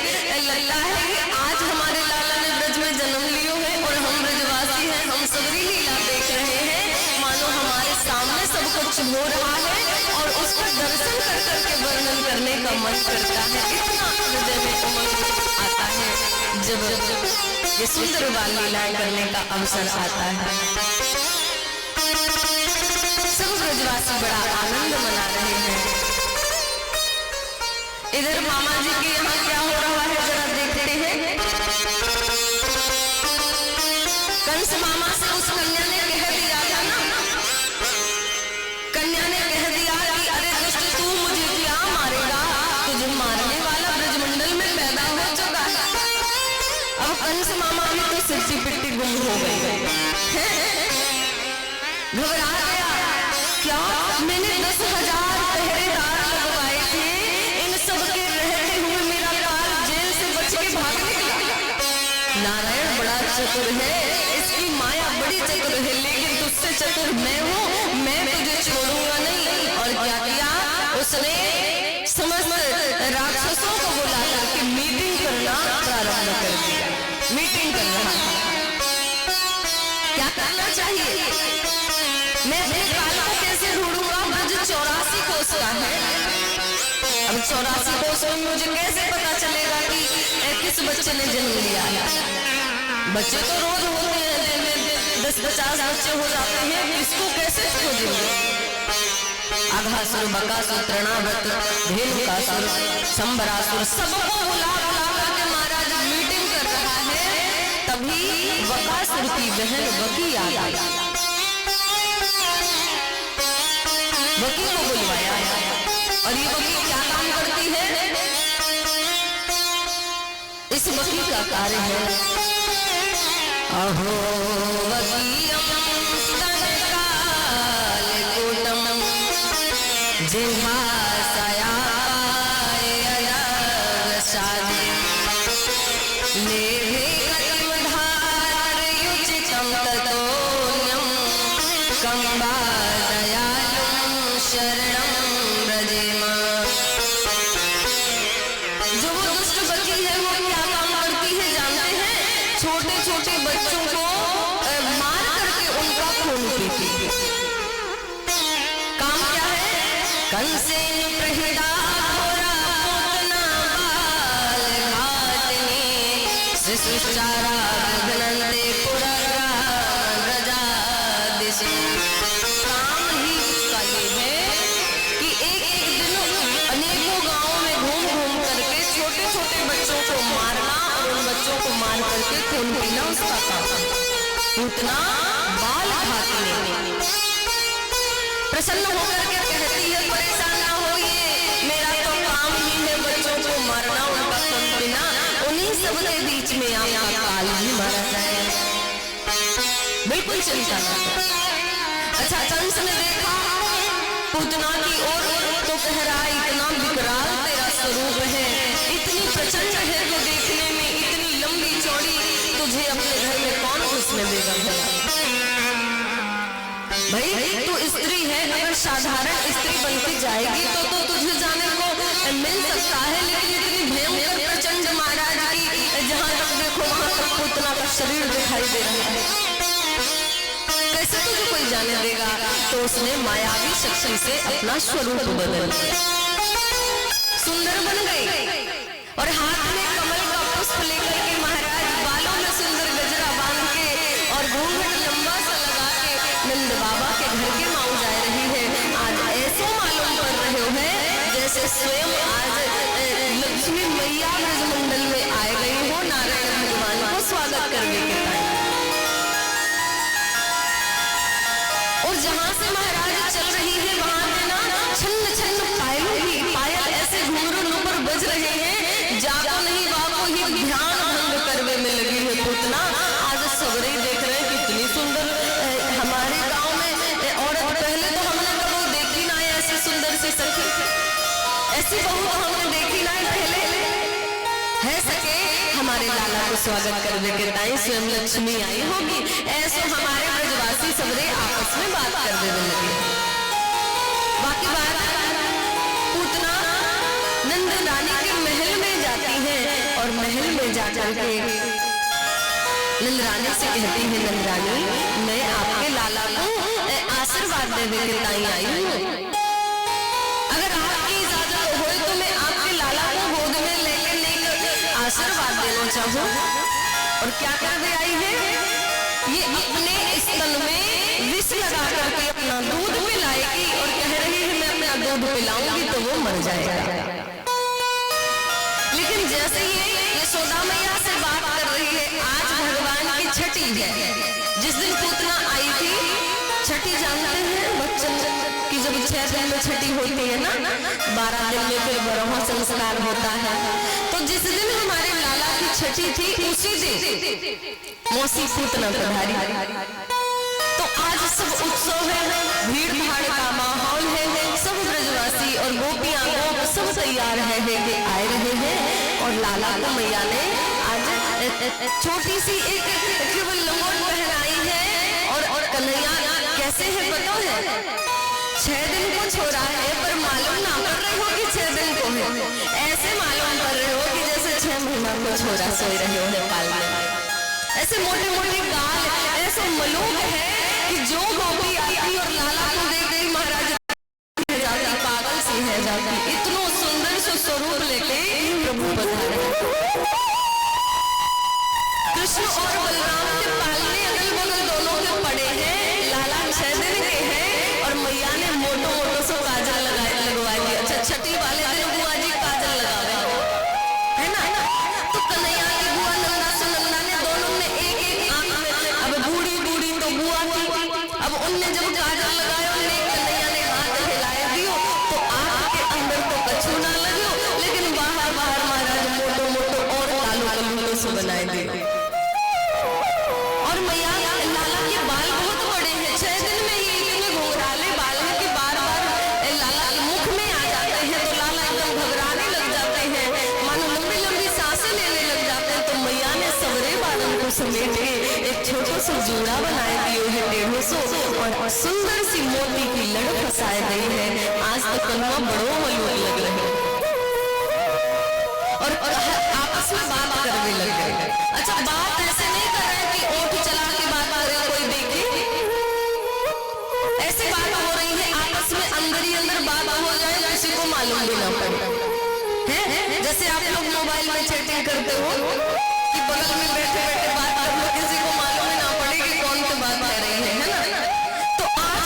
लगता है कि आज हमारे लाला ने ब्रज में जन्म लियो है और हम ब्रजवासी हैं, हम सबरी लीला देख रहे हैं, मानो हमारे सामने सब कुछ हो रहा है और उसका दर्शन कर करके वर्णन करने का मन करता है। इतना हृदय में उमंग आता है जब ये सुंदर बाल लीला करने का अवसर आता है। सब ब्रजवासी बड़ा आनंद मना रहे हैं। इधर मामा जी के यहाँ क्या हो रहा है जरा देखते हैं। कंस मामा से उस कन्या ने कह दिया था ना, कन्या ने कह दिया कि अरे दुष्ट तू मुझे क्या मारेगा, तुझे मारने वाला ब्रजमंडल में पैदा हो चुका है। अब कंस मामा भी तो सिरसी पिट्टी गुम हो गई, घबरा गया। क्या मैंने 10,000 पहरेदार लगवाए थे, इन सब के रहते हुए मेरा काल जेल से बच के भाग निकला। नारायण बड़ा चतुर है, इसकी माया बड़ी चतुर है, लेकिन तुझसे चतुर मैं हूँ, मैं तुझे छोड़ूंगा नहीं। और क्या किया उसने, समस्त राक्षसों को बुला करके मीटिंग करना प्रारंभ कर दिया। मीटिंग कर रहा था, क्या करना चाहिए, मैं अपने काल को कैसे ढूंढूंगा, ब्रज 84 कोस का है। अब 84 कोस में मुझे कैसे पता चलेगा कि किस बच्चे ने जन्म लिया है। बच्चे तो रोज होते हैं, दिन में 10-50 बच्चे हो जाते हैं, इसको कैसे खोजेंगे। आघासुर, बकासुर, तृणाव्रत, धेनुकासुर, संबरासुर सबको बुला करके महाराज मीटिंग कर रहा है। तभी बकासुर की बहन वकी आ गई, वकी को बुलवाया। और ये वकी क्या काम करती है, इस वकी का कार्य है अहो वकीयम स्तनकालकूटम जिह्वासयापाययागसादि लेभे कटिमधारयुचितं ततोऽन्यं कम्बादयालुं शरणं व्रजेम। जो वो दुष्ट बची है वो क्या काम करती है जानते हैं, छोटे छोटे बच्चों को मार करके उनका खून पीती है। काम क्या है, कंसेन प्रहिता घोरा पूतना बाल घातनी शिशुचारा गगनंते पुरग्रा व्रजादिशे। काम ही इसका ये है कि एक खून पीना उसका काम। पूतना बाल खाती प्रसन्न होकर के कहती है, परेशान ना होइए, मेरा तो काम ही है बच्चों को मारना, उनका खून पीना, उन्हीं सब के बीच में आपका काल भी मारा जाए, बिल्कुल चिंता न करें। अच्छा, कंस ने देखा पूतना की ओर तो कह रहा, इतना विकराल तेरा स्वरूप है, इतनी प्रचंड है जो देखने में इतनी लंबी चौड़ी, तुझे अपने घर में कौन घुसने देगा भाई? तू स्त्री है, अगर साधारण स्त्री बन के जाएगी तो तुझे जाने को मिल सकता है, लेकिन इतनी भयंकर प्रचंड महाराज की जहां तक देखो वहां तक पूतना का शरीर दिखाई दे रहा है, कैसे तुझे कोई जाने देगा? तो उसने मायावी शक्ति से अपना स्वरूप बदल लिया, सुंदर बन गई और हाथ में कमल का पुष्प लेकर के महाराज बालों में सुंदर गजरा बांध के और घूंघट लंबा सा लगा के नंद बाबा के घर के माऊ जा रही है। आज ऐसे मालूम कर रहे हो जैसे स्वयं आज लक्ष्मी मैया ब्रजमंडल में आए गई हो नारायण भगवान को स्वागत करने के टाइम। और जहां से महाराज चल रही है वहां पे ना छन्न छन्न पायल ऐसे घुंघरू ऊपर बज रहे हैं, जाको नहीं बाको ही ध्यान भंग करने में लगी है पूतना। आज सगरे देख रहे हैं कितनी सुंदर हमारे गांव में औरत, पहले तो हमने कभी देखी ना ऐसी सुंदर सी सखी, ऐसी बहू तो हमने देखी ना पहले है सके। हमारे लाला को स्वागत करने के टाइम स्वयं लक्ष्मी आई होगी, ऐसे हमारे ब्रजवासी सबरे आपस में बात करने में लगे। बाकी बात पूतना नंद रानी के महल में जाती है और महल में जाकर के नंद रानी से कहती है, नंद रानी मैं आपके लाला को आशीर्वाद देने के टाइम आई हूँ, अगर आपकी इजाजत हो तो मैं आपके लाला को गोद में लेकर आशीर्वाद देना चाहूँ। और क्या करने आई है, ये अपने स्तन में विष लगा करके अपना दूध पिलाएगी और कह रही है मैं अपना दूध पिलाऊंगी तो वो मर जाएगा। लेकिन जैसे ये यशोदा मैया से बात कर रही है, आज भगवान की छठी है, जिस दिन पूतना आई थी, छठी जानते हैं बच्चन की जब 6 दिन में छठी होती है ना, 12 दिन में फिर बरहा संस्कार होता है, तो जिस दिन हमारे लाला की छठी थी उसी दिन मौसी पूतना पधारी। तो आज सब उत्सव है, भीड़ भाड़ का माहौल है, सब ब्रजवासी और गोपियां गोप सब तैयार है कि आए रहे हैं। और लाला को मैया ने आज छोटी सी एक केवल लंगोट पहनाई है और कन्हैया कैसे है पता है, 6 दिन को छोड़ा है पर मालूम ना कर रहे हो कि 6 दिन को है, ऐसे मालूम कर रहे हो कि जैसे 6 महीना को छोड़ा सोए रहे हो नेपाल में। ऐसे मोटे मोटे गाल, ऐसे मलूक है कि जो गोपी आती और लाला को देख गई महाराज जाती पागल सी है जाती, इतना सुंदर से स्वरूप लेके प्रभु पधारे। कृष्ण और बलराम के पालने अगल बगल दोनों के पड़े हैं, लाला 6 दिन के हैं और मैया ने मोटो मोटो से काजल लगवा दिया। अच्छा, छठी वाले दिन बुआ जी काजल लगावे है ना, तो कन्हैया की बुआ नंदा सुनंदा ने दोनों ने एक आंख में, अब बूढ़ी बूढ़ी तो बुआ थी, अब उनने जब काजल लगाया उन्हें कन्हैया ने हाथ हिलाए दियो तो आंख के अंदर तो कछु ना लगे, लेकिन बाहर बाहर महाराज मोटो मोटो और कालो कालो से बनाए दिए। और मैया लाला के बाल बहुत बड़े हैं, 6 दिन में ही इतने घुंघराले बाल हैं कि बार बार लाला मुख में आ जाते हैं, तो लाला एकदम घबराने लग जाते हैं, मानो लंबी लंबी सांसें लेने लग जाते हैं। तो मैया ने सबरे बालों को समेट के एक छोटा सा जूड़ा बनाए दिए है 150 और सुंदर सी मोती की लड़ फंसाई गई है। आज तो कन्वा बड़ो मलूक लग रहे और आपस में बात करने लग गए। अच्छा, बात ऐसे नहीं कर रहे कि ओठ चला के बात कर रहे कोई देखे, ऐसी बात हो रही है आपस में, अंदर ही अंदर बात हो जाए, किसी को मालूम भी ना पड़े है। जैसे आप लोग मोबाइल में चैटिंग करते हो कि बगल में बैठे बैठे बात कर लो, किसी को मालूम ही ना पड़े कि कौन सी बात कर रही है ना। तो आज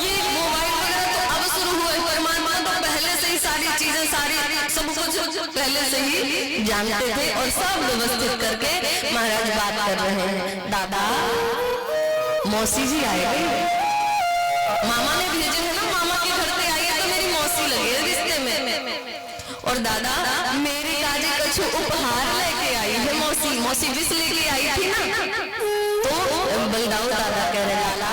ये मोबाइल वगैरह तो अब शुरू हुए, परमात्मा तो पहले से ही सारी चीजें सारी सब कुछ पहले से ही जानते थे और सब व्यवस्थित करके महाराज बात कर रहे हैं। दादा मौसी जी आए गए, मामा ने भेजे है ना, मामा के घर पे आई है तो मेरी मौसी लगे रिश्ते में। और दादा मेरे काजे कछु उपहार लेके आई है मौसी, मौसी विष लेके आई थी ना। तो बलदाऊ दादा कह रहे लाला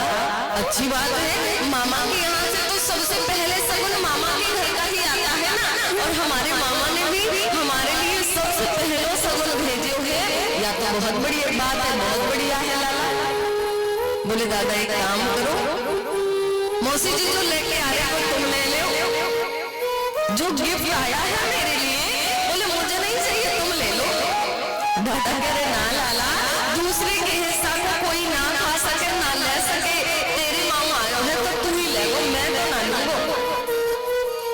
अच्छी बात है, मामा के यहाँ से तो सबसे पहले सगुन मामा के घर का ही आता है ना, और हमारे मामा ने भी हमारे लिए सबसे पहले सगुन भेजे हुए, या तो बहुत बड़ी बात है, बहुत बढ़िया है लाला। बोले दादा एक काम करो, मौसी जी जो लेके आया वो तुम ले लो, जो गिफ्ट आया है मेरे लिए, बोले मुझे नहीं चाहिए तुम ले लो। दादा कह रहे ना लाला, दूसरे के हिस्सा को कोई ना खा सके ना ले सके, तेरे मामा आयो है तो तू ही ले लो, मैं तो ना लूंगा।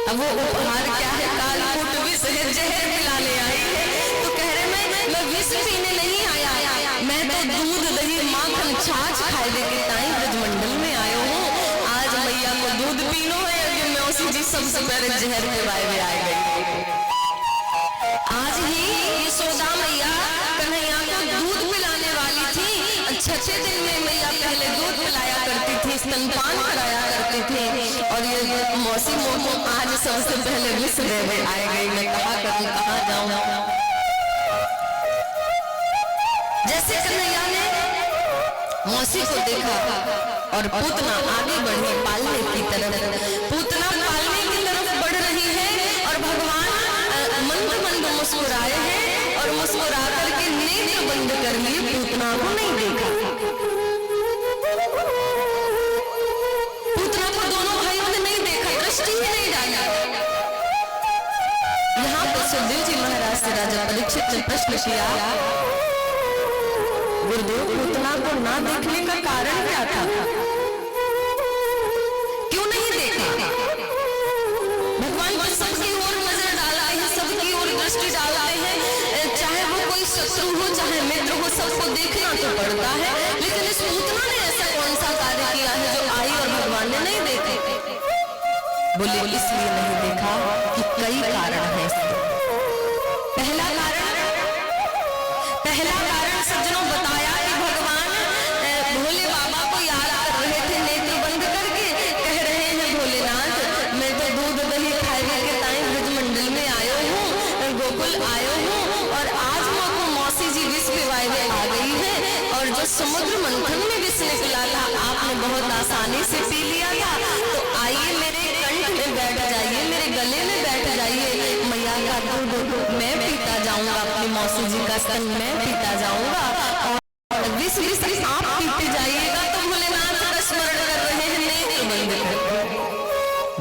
अब वो उपहार क्या है, कालकूट विष है, जहर पिलाने आई है। तो कह रहे मैं विष पीने नहीं आया, मैं तो दूध दही माखन छाछ खाए देके ताई ब्रजमंडल में आयो हूँ। आज मैया को दूध पीनो है कि मौसी जी सबसे पहले जहर के बारे में आ गई। आज ही यशोदा मैया कन्हैया को दूध पिलाने वाली थी। छठे दिन में मैया पहले दूध पिलाया करती थी, स्तनपान कराया करती थी, और ये मौसी मोमो आज सबसे पहले विष देने आए गई। मैं कहा करूं कहाँ जाऊं। जैसे कन्हैया ने मौसी को देखा और पूतना आगे बढ़ी पालने की तरफ, पूतना पालने की तरफ बढ़ रही है, और भगवान मंद मंद मुस्कुराए हैं, और मुस्कुरा करके नेत्र बंद कर लिए, पूतना को नहीं देखा। पूतना को दोनों भाइयों ने नहीं देखा, दृष्टि ही नहीं डाला। यहाँ पर सुखदेव जी महाराज से राजा परीक्षित ने प्रश्न किया, गुरुदेव पूतना को ना देखने का कारण क्या था, क्यों नहीं देखा? भगवान को सबकी ओर नजर डालते हैं, सबकी ओर दृष्टि डालते हैं, चाहे वो कोई शत्रु हो चाहे मित्र हो, सबको देखना तो पड़ता है। लेकिन इस पूतना ने ऐसा कौन सा कार्य किया है जो आई और भगवान ने नहीं देखे? बोले इसलिए नहीं देखा कि कई कारण है इसके। पहला कारण सज्जनों बताया कि भगवान भोले बाबा को याद कर रहे थे नेत्र बंद करके, कह रहे हैं भोलेनाथ मैं तो दूध दही खाए के ताई ब्रजमंडल में आयो हूँ, गोकुल आयो हूँ, और आज को मौसी जी विष पिवाए में आ गई है, और जो समुद्र मंथन में विष निकला था आपने बहुत आसानी से पी लिया था। तो आइए मेरे कंठ में बैठ जाइए, मेरे गले में बैठ जाइए, मैया का दूध मैं पीता जाऊंगा, अपनी मौसी जी का स्तन मैं पीता जाऊंगा, और विष विष आप पीते जाइएगा। तो भोलेनाथ का स्मरण कर रहे हैं, नेत्र बंद करके।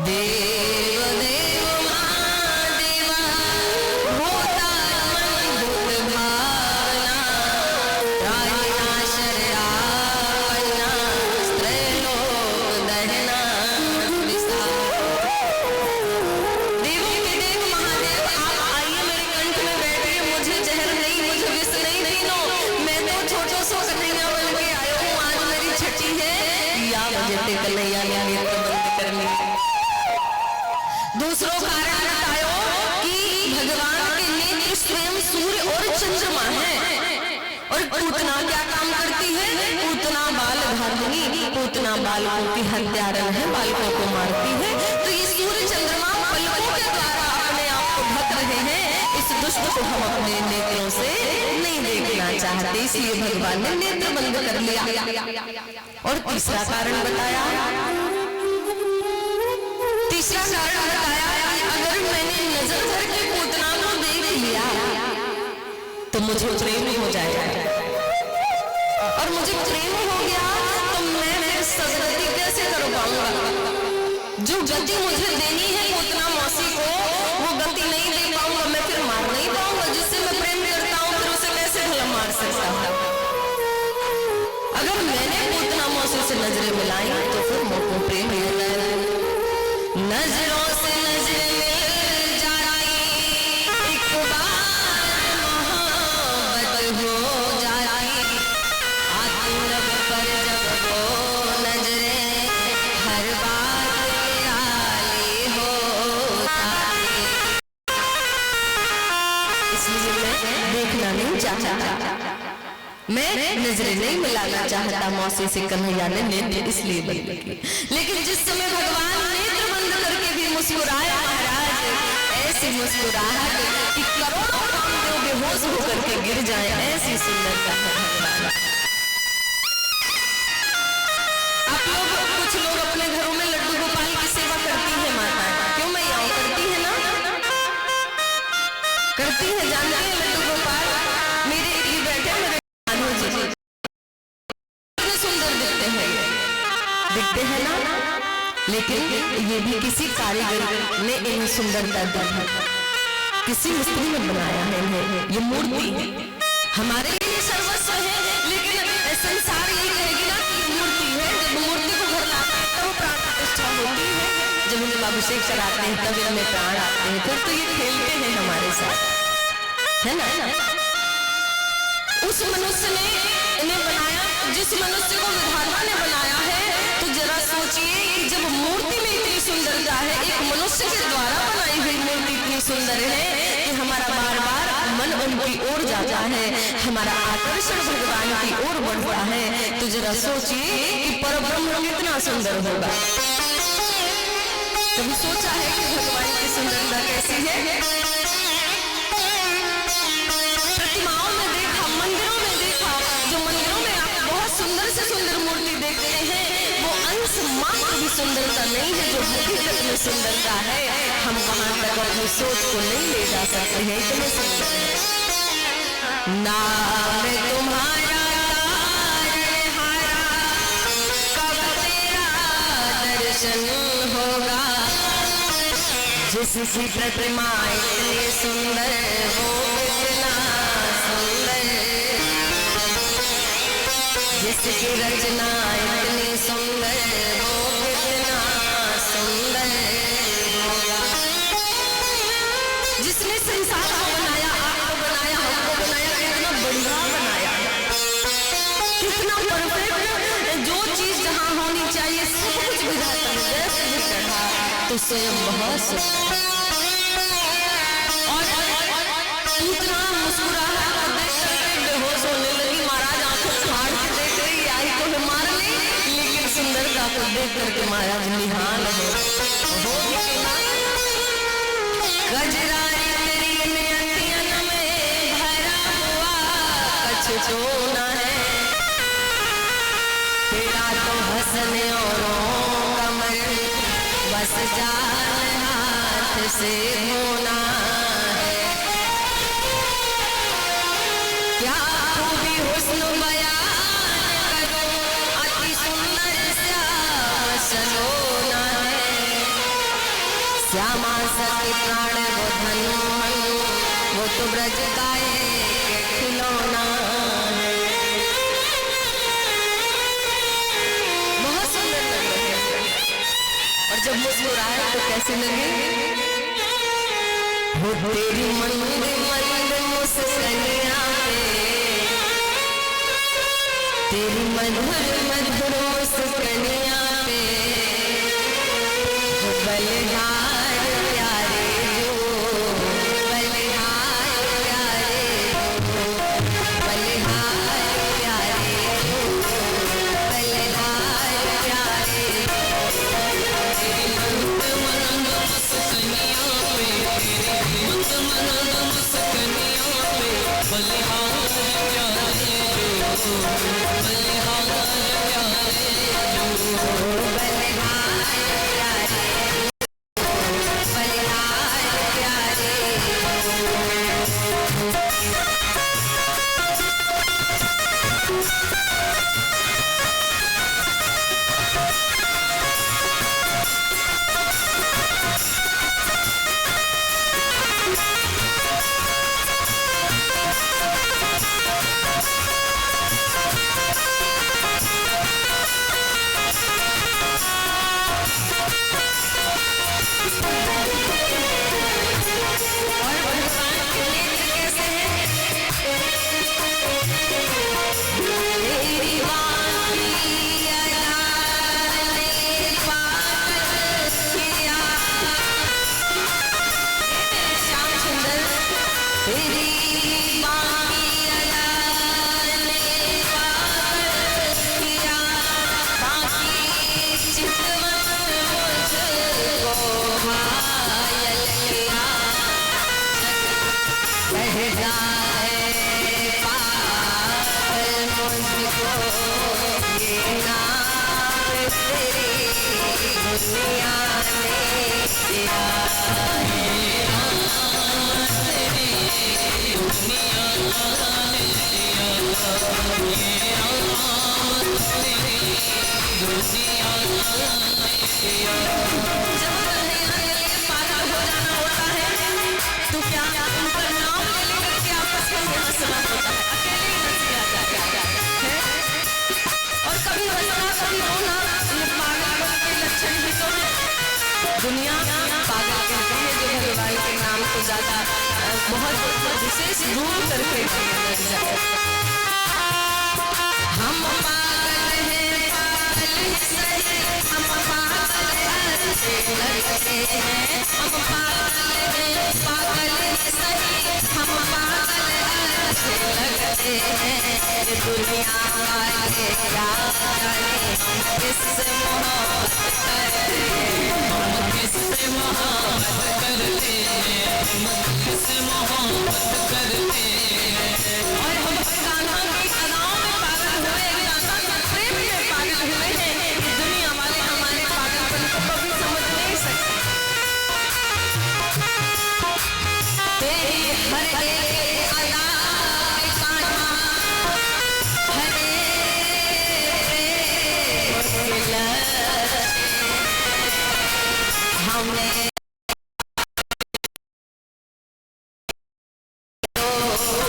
देव देव महादेवा होता मन भूत भावना, राजना शरणागना त्रैलोक दहना विसा। देवों के देव महादेव आप आइए मेरे कंठ में बैठिए, मुझे जहर नहीं, मुझे विष नहीं पीनो, मैं तो छोटो सो कन्हैया बन के आयो हूँ, आज मेरी छठी है, या बजते कन्हैया ने नेत्र बंद कर लिया। दूसरो कारण बतायो कि भगवान के नेत्र स्वयं सूर्य और चंद्रमा है, और पूतना क्या काम करती है? पूतना बाल धारिणी, पूतना बालकों की हत्यारण है, बालकों को मारती है। तो ये सूर्य चंद्रमा पलकों के द्वारा अपने आप को ढक रहे हैं, इस दुष्ट को हम अपने नेत्रों से नहीं देखना चाहते, इसलिए भगवान ने नेत्र बंद कर लिया। और तीसरा कारण बताया, अगर मैंने नजर भर के पूतना को देख लिया तो मुझे प्रेम हो जाएगा, और मुझे प्रेम हो गया तो मैं फिर सदगति कैसे कर पाऊंगा? जो गति मुझे देनी है पूतना मौसी को, वो गति नहीं दे पाऊंगा, मैं फिर मार नहीं पाऊंगा। जिससे मैं प्रेम करता हूँ फिर उसे कैसे भला मार सकता हूँ? अगर मैंने पूतना मौसी से नजरें मिलाई तो फिर मुझको प्रेम हो जाएगा। नजरों से नजर मिल जाए, एक बार मोहब्बत हो जाए, आती लब पर जब वो नजरें, हर बात निराली हो जाए। चाहता, मैं नजरें नहीं मिलाना चाहता, मौसी से कन्हैया ने नेत्र इसलिए बंद की। लेकिन जिस समय भगवान नेत्र बंद करके भी मुस्कुराए महाराज, ऐसी मुस्कुराहट कि करोड़ों कामदेव बेहोश होकर के गिर जाए, ऐसी सुंदरता है भगवान। आप लोग कुछ लोग अपने घरों में लड्डू गोपाल की सेवा करती है माता, क्यों मैया करती है ना, करती है, जानती है लड्डू गोपाल मेरे ये बैठे मेरे कितने सुंदर दिखते हैं ना, लेकिन ये भी किसी कारीगर ने इन्हें सुंदरता दी है, किसी मिस्त्री ने बनाया है इन्हें। ये मूर्ति है हमारे लिए सर्वस्व है, लेकिन संसार यही कहेगी ना कि ये मूर्ति है। जब मूर्ति को घर लाते हैं तो प्राण प्रतिष्ठा होती है, जब इन्हें अभिषेक कराते हैं तब इनमें प्राण आते हैं, फिर तो ये खेलते हैं हमारे साथ, है ना। उस मनुष्य ने इन्हें बनाया, जिस मनुष्य को विधाता ने बनाया है, तो जरा सोचिए कि जब मूर्ति में इतनी सुंदरता है, एक मनुष्य के द्वारा बनाई हुई मूर्ति इतनी सुंदर है कि हमारा बार बार मन उनकी ओर जाता है, हमारा आकर्षण भगवान की ओर बढ़ता है। तो जरा सोचिए कि परब्रह्म कितना सुंदर होगा। कभी सोचा है कि भगवान की सुंदरता कैसी है? प्रतिमाओं में देखा, मंदिरों में देखा, जो मंदिरों में आप बहुत सुंदर से सुंदर मूर्ति देखते हैं, वो अंश मात्र भी सुंदरता नहीं है जो हकीकत में सुंदरता है। हम वहां तक अपनी सोच को नहीं ले जा सकते हैं, इतने सुंदर है। नाम तुम्हारा तारनहारा, कब तेरा दर्शन होगा, जिसकी प्रतिमा इतनी सुंदर वो कितना सुंदर, जिसकी रचना इतनी सुंदर वो कितना सुंदर होगा। जिसने संसार को बनाया, आपको बनाया, हमको बनाया, कितना बढ़िया बनाया, कितना परफेक्ट, जो चीज जहाँ होनी चाहिए सब कुछ विधाता ने जैसे भी कहा, तो स्वयं बहुत सुंदर। और इतना मुस्कुराहट को देख करके बेहोश होने लगी, महाराज आंखें फाड़ के देख रही, आई को मार ली, लेकिन सुंदरता को देख करके महाराज निहाल हो गजरारी तेरी नयन में भरा हुआ कछ सोना है, तेरा तो हंसने औरों कमर बस जान हाथ से होना है, क्या खूबी हुस्न बयान करो, अति सुंदर श्याम सलोना है, श्यामा सती प्राण वो धन वो तो ब्रज का एक खिलौना है। बहुत सुंदर लगे और जब मुस्कुराए तो कैसे लगे, वो तेरी मंद मंद मुस्कुराया पे, तेरी मधुर मधुर मुस्कुराया पे, वो बलिहार प्यारे जो, बलिहार प्यारे जो, बलिहार प्यारे जो, बलिहार प्यारे जो, तेरी मंद मंद मुस्कुराया पे, तेरी मंद मंद मुस्कुराया पे, बलिहार प्यारे जो, बलिहार प्यारे जो, बलिहार प्यारे पागल कहते हैं, जो भगवान के नाम को ज्यादा बहुत विशेष रूप करके लग जाए। हम पागल हैं, पागल सही, हम पागल अच्छे लगते हैं। हम पागल हैं, पागल सही, हम पागल अच्छे लगते हैं। दुनिया वाले क्या जाने हम किससे मोहब्बत करते हैं, हम किससे मोहब्बत करते हैं, हम किससे मोहब्बत करते हैं। और हम गाना की अदाओं में पागल हुए, गाना के प्रेम में पागल हुए हैं। ये दुनिया वाले हमारे पागलपन को कभी समझ नहीं सकते। तेरी हर एक अदा पे कान्हा, हर एक हमें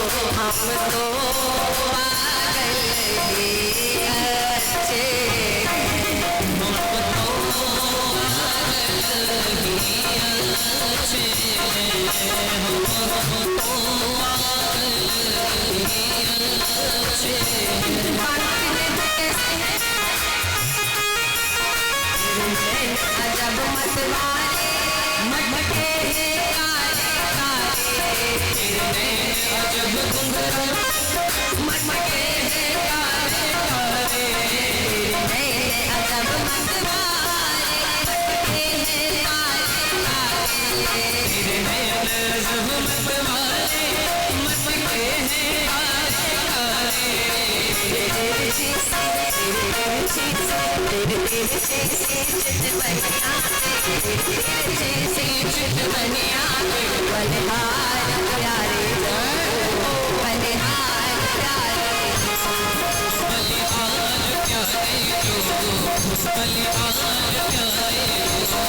हम तो पागल ही अच्छे, हम तो पागल ही अच्छे, हम तो पागल ही अच्छे। अजब मतवाले मटमटे काले काले, अजब घुंघरू मटमटे काले काले, अजब मतवाले मटमटे काले काले, अजब मतवाले मटमटे काले काले। तेरे जैसे चितवनिया, तेरे जैसे चितवनिया, बलिहार प्यारे बलिहार प्यारे, बलिहार प्यारे जो, बलिहार प्यारे जो।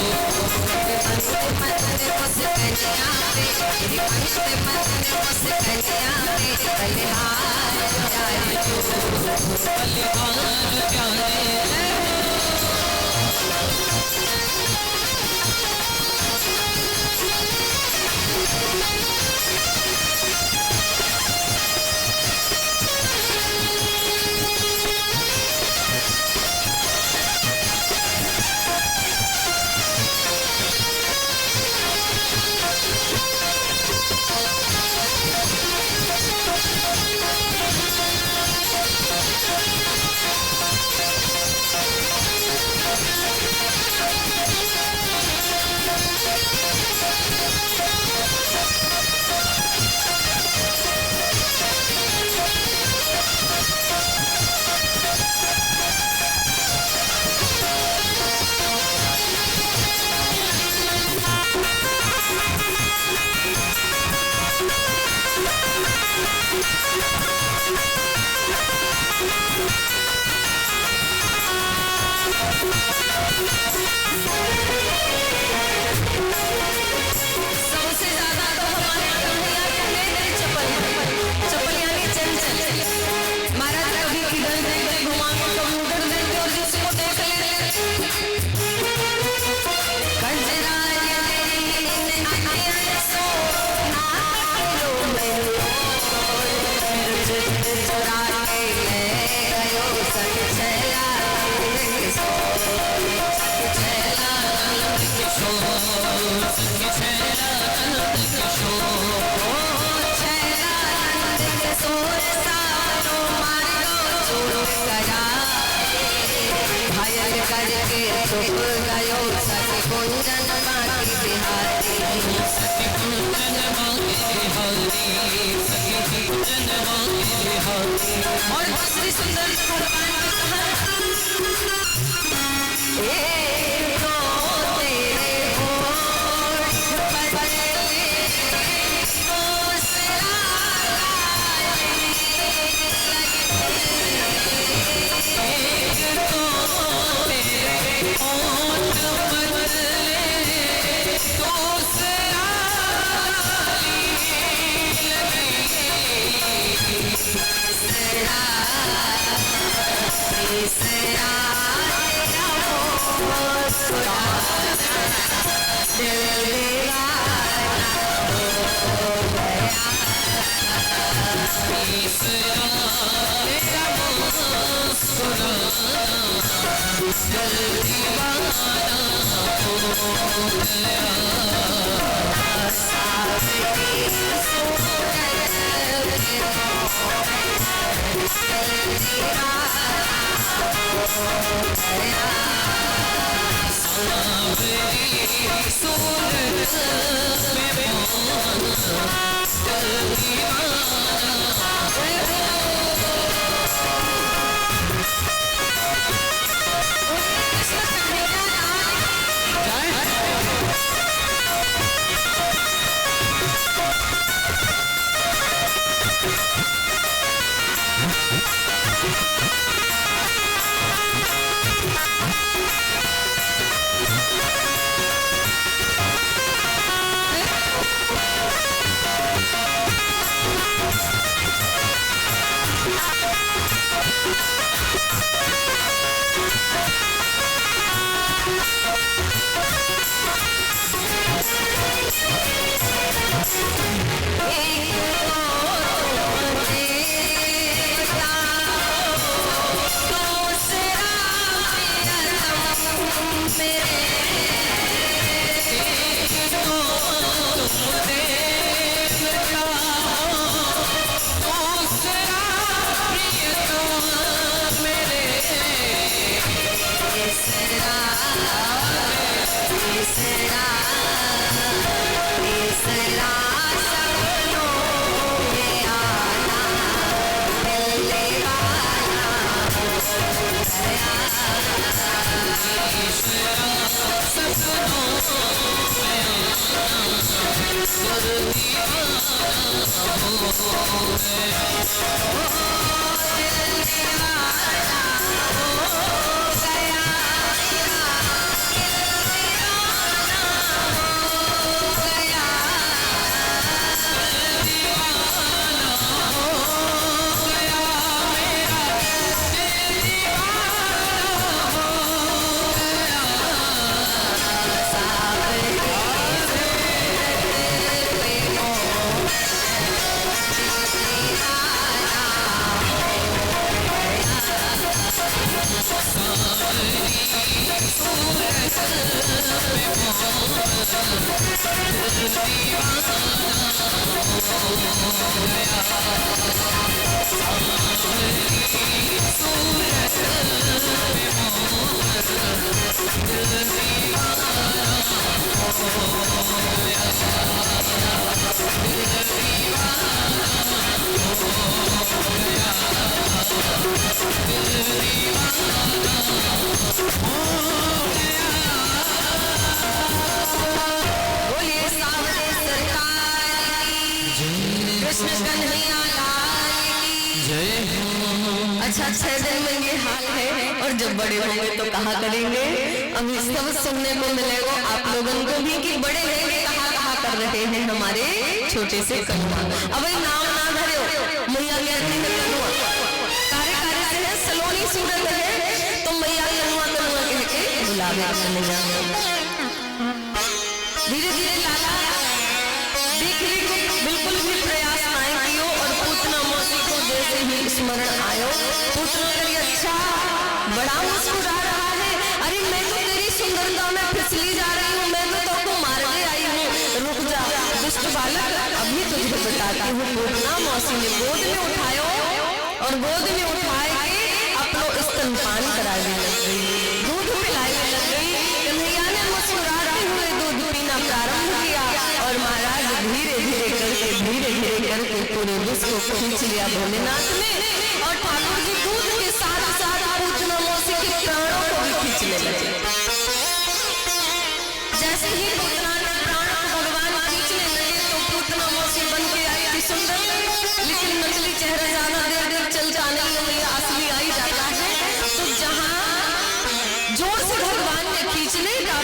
मंद मुस्कनिया पे, तेरी मंद मुस्कनिया पे, बलिहार प्यारे जो, बलिहार प्यारे। और दूसरी सुंदर अच्छा 6 दिन में ये हाल है और जब बड़े होंगे तो कहा करेंगे। अभी सब सुनने को मिलेगा आप लोगों को भी कि बड़े होंगे कहा कर रहे हैं हमारे छोटे से कनुआ। अब नाम ना धरे मैया कहती है कनुआ कार्य कार्य से है सलोनी सूरत है तो मैया कनुआ कनुआ कह के बुलावे मैया। धीरे धीरे लाला देखने को बिल्कुल भी प्रयास नहीं कियो और पूतना मौसी को जैसे ही स्मरण आयो पूतना करी अच्छा बड़ा मुस्कुरा रहा है। अरे मैं तो तेरी सुंदरता में फिसली जा रही हूँ, मैं तो तुमको मारने आई हूँ, रुक जा दुष्ट बालक अभी तुझे बताती हूँ। पूतना मौसी ने गोद में उठायो और गोद में उठाए के अपनो स्तनपान कराने लग गई, दूध पिलाने लग गई। कन्हैया ने मुस्कुराते हुए दूध पीना प्रारंभ किया और महाराज धीरे धीरे करके पूरे विश्व को खींच लिया भोलेनाथ ने और ठाकुर जी दूध के साथ साथ पूतना मौसी के प्राणों को भी खींचने लगे। जैसे ही पूतना ने प्राणों को भगवान खींचने लगे तो पूतना मौसी बन के आई थी सुंदर, लेकिन नकली चेहरा ज्यादा देर चलता नहीं है, असली आई जाता है। तो जहाँ जोर से भगवान ने खींचने का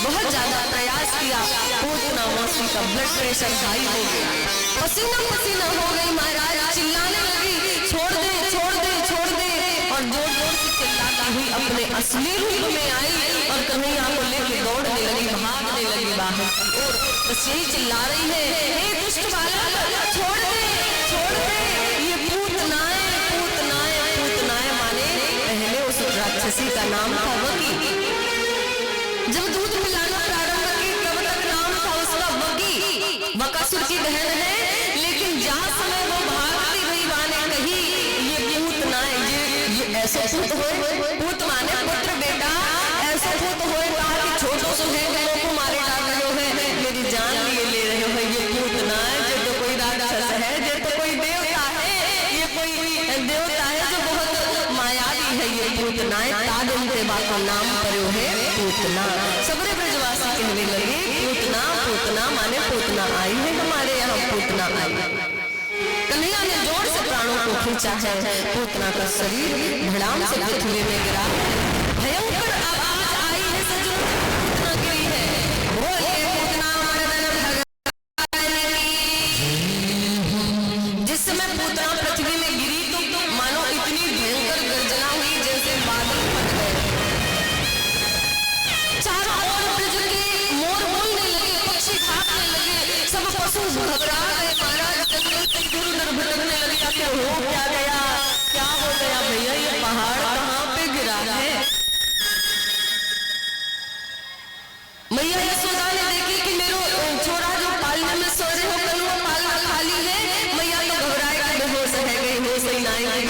बहुत ज्यादा प्रयास किया, पूतना मौसी का ब्लड प्रेशर हाई हो गया, पसीना पसीना हो गई। महाराज चिल्लाने लगी छोड़ दे छोड़ दे छोड़ दे और जोर जोर से चिल्लाती हुई अपने असली रूप में आई और कन्हैया को लेके दौड़ने लगी, भागने लगी बाहर की ओर। बस यही चिल्ला रही है हे दुष्ट बालक छोड़ दे ये पूतनाएं माने पहले उस राक्षसी का नाम नाम था वगी। जब दूध पिलाना प्रारंभ की तब तक नाम था उसका वगी। बकासुर की बहन है, लेकिन जहाँ समय वो भागती हुई माने कही ये पूत ना है, ये ऐसे पूत होए, पूत माने पुत्र बेटा, ऐसे पूत होए कहा कि छोटो सो है गलों को मारे डाल रहे हो, मेरी जान लिए ले रहे हो, ये पूत ना है, ये तो कोई राक्षस है, ये तो कोई देवता है, ये कोई देवता है जो बहुत मायावी है, ये पूतना है। ताद उनके बात नाम पड़ो है पूतना। सबरे ब्रजवासी कहने लगे पूतना पूतना माने पूतना आई है, हमारे यहाँ पूतना आई। कन्हैया ने जोर से प्राणों को खींचा है, पूतना का शरीर धड़ाम से पृथ्वी में गिरा। भयंकर आवाज आई है, सजनों पूतना गिरी है। बोले पूतना मर्दन जिस समय पूतना पृथ्वी में गिरी तो मानो इतनी भयंकर गर्जना हुई जैसे बादल फट गए। चारों ओर ब्रज के मोर बोलने लगे, पक्षी भागने लगे, सब पशु घबरा गए। महाराज जंगल से दूर नर भटकने लगे, आखिर हो क्या गया, क्या हो गया भैया, ये पहाड़ कहाँ पे गिरा है। मैया यशोदा ने देखी कि मेरो छोरा जो पालने में सो रहे हो, कल वो पालना खाली है। मैया तो घबराए कि बेहोश है गई, होश ही ना आई,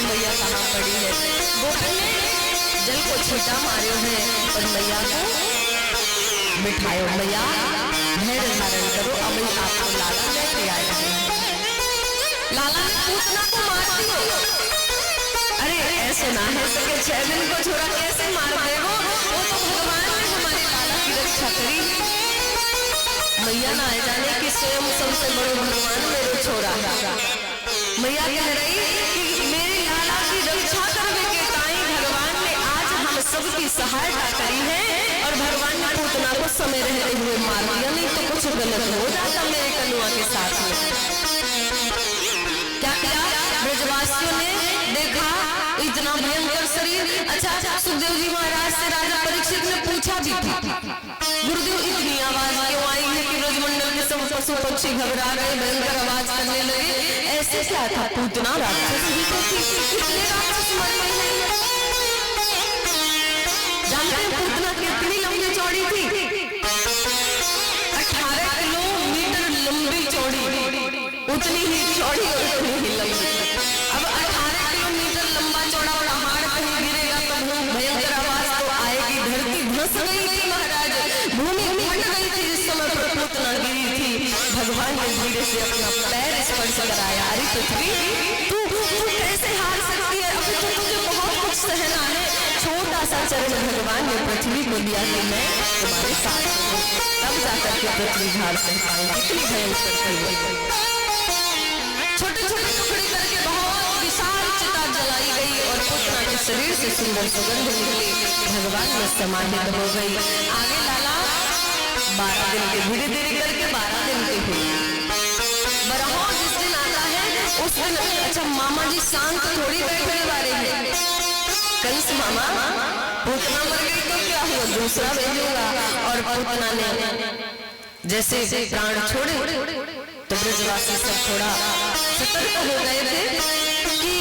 मैया कहाँ पड़ी है। गोपी ने जल को छीटा मारे है और मैया को बिठायो। मैया धैर्य धारण करो, अब आपको लाला लेके आए हैं। लाला ने पूतना को मार दियो। अरे ऐसे ना है सके, 6 दिन को छोरा कैसे मार देगो, वो तो भगवान ने हमारे लाला की रक्षा करी। मैया ना जाने कि स्वयं सबसे बड़े भगवान मेरे छोरा है। मैया कह रही कि मेरे लाला की रक्षा करने के ताई भगवान ने आज हम सबकी सहायता करी है, और भगवान ने पूतना को समय रहते हुए मार दिया, नहीं तो कुछ गलत हो जाता मेरे कनुआ के साथ में। क्या किया ब्रजवासियों ने देखा इतना भयंकर शरीर। अच्छा सुखदेव जी महाराज से राजा परीक्षित ने पूछा भी था, गुरुदेव इतनी आवाज क्यों आई है कि ब्रजमंडल के सब पशु पक्षी घबरा गए, भयंकर आवाज करने लगे, ऐसे क्या था। पूतना राक्षस ही तो थी, कितने राक्षस मर गए हैं। जानते हैं पूतना कितनी लंबी चौड़ी थी, 18 किलोमीटर लंबी चौड़ी, उतनी ही चौड़ी और उतनी ही लंबी। अब 18 किलोमीटर लंबा चौड़ा पहाड़ कहीं गिरेगा तो भयंकर आवाज तो आएगी। धरती धंस गई थी महाराज, भूमि फट गई थी जिस समय पर पूतना गिरी थी। भगवान ने धीरे से अपना पैर स्पर्श कराया, अरे पृथ्वी तू कैसे हार सकती है, अभी तो तुझे बहुत कुछ सहना है। छोटा सा चरण भगवान ने पृथ्वी को दिया कि मैं तुम्हारे साथ हूं, तब जाकर के पृथ्वी हार सह पाई। कितनी भयंकर थी। छोटे छोटे टुकड़े करके बहुत विशाल चिता जलाई गई और पूतना के शरीर से सुंदर सुगंध निकली, भगवान में समाहित हो गई। आगे लाला 12 दिन के, धीरे धीरे करके 12 दिन के हुए। बरहो जिस दिन आता है उस दिन, अच्छा मामा जी शांत थोड़ी बैठने वाले हैं। कंस मामा पूतना मर गई तो क्या हुआ, दूसरा भेजूंगा। और पूतना ने जैसे प्राण छोड़े तो ब्रजवासी सब थोड़ा सतर्क हो गए थे कि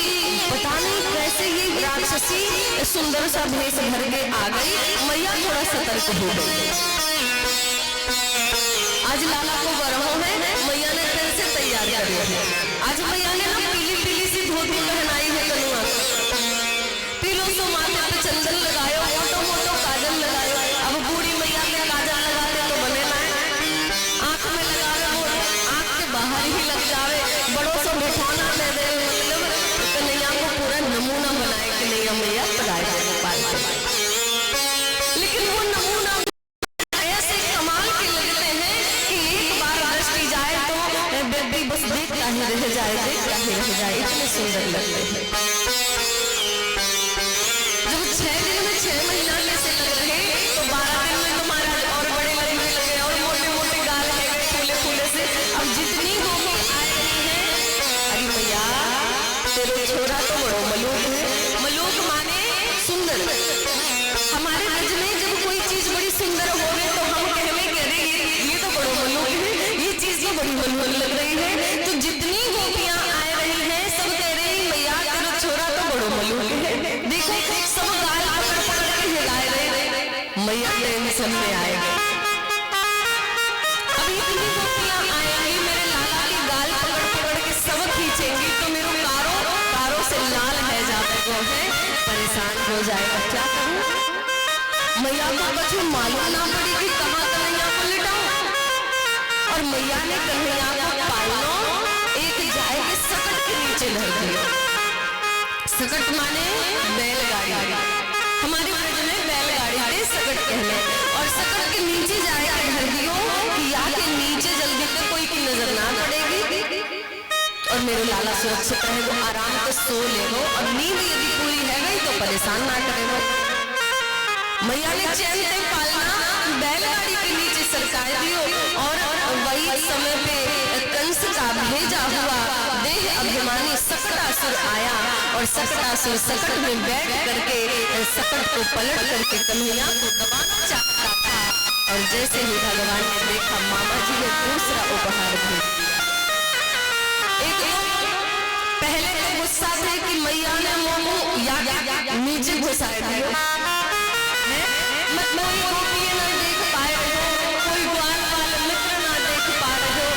पता नहीं कैसे ये राक्षसी सुंदर सा भेष भर के आ गई। मैया थोड़ा सतर्क हो गई। आज लाला को बरहो है, मैया ने फिर से तैयार कर दिया। आज मैया ने ना पीली पीली सी धोती पहनाई है कनुआ, पीलो सो माथे पे चंदन लगायो, मोटो मोटो काजल लगायो। अब बूढ़ी मैया के काजल लगाते तो बने ना, आंख में लगावे वो आंख के बाहर ही लग जावे। बड़ों से बिठाना दे दे, मतलब कन्हैया को पूरा नमूना बनाए कि नहीं मैया पधारे गोपाल के। लेकिन वो नमूना ऐसे कमाल के लगते हैं कि एक बार दृष्टि जाए तो व्यक्ति बस देखता ही रह जाए, देखता ही रह जाए, इतने सुंदर लगते हैं। जब 6 दिन में 6 महीना कैसे लग रहे तो 12 दिन में तो महाराज और बड़े लगने लगे और मोटे मोटे गाल है फूले फूले से। अब जितनी गोपी आए हैं, अरे मैया तेरे छोरा तो बड़ो मलूक है। मलूक माने सुंदर। हमारे ब्रज में जब कोई चीज बड़ी सुंदर होवे तो हम कहवे कि अरे ये तो बड़ो मलूक है, ये चीज तो बड़ी मनमोहन लग रही है। तो जितनी गोपियां आए रही हैं सब कह रही मैया तेरे जाएगा, क्या करूं? मैया को कुछ मालूम ना पड़ी कि कहाँ कन्हैया को लिटाऊं। और मैया ने कन्हैया को पालनो एक जाए के सकट के नीचे धर दिया। सकट माने बैलगाड़ी, हमारे ब्रज में बैलगाड़ी के सकट कहले। और सकट के नीचे जाए के धर दियो कि या के नीचे जल्दी पे कोई की नजर ना पड़ेगी और मेरे लाला सुरक्षित रहे, वो आराम से सो ले लो। और नींद यदि पूरी है गई तो परेशान ना करेगा। मैया ने चैन से पालना बैलगाड़ी के नीचे सरका दियो। और वही समय पे कंस का भेजा हुआ देह अभिमानी सकटासुर आया और सकटासुर सकट में बैठ करके सकट को पलट करके कन्हैया को दबाना चाहता था। और जैसे ही भगवान ने देखा, मामा जी ने दूसरा उपहार भेज दिया। एक पहले तो गुस्सा थे कि मैया ने मोमो या नीचे घुसा दिया, कोई गोपियां ना देख पाए हो, कोई ग्वाल वाले मित्र ना देख पा रहे हो,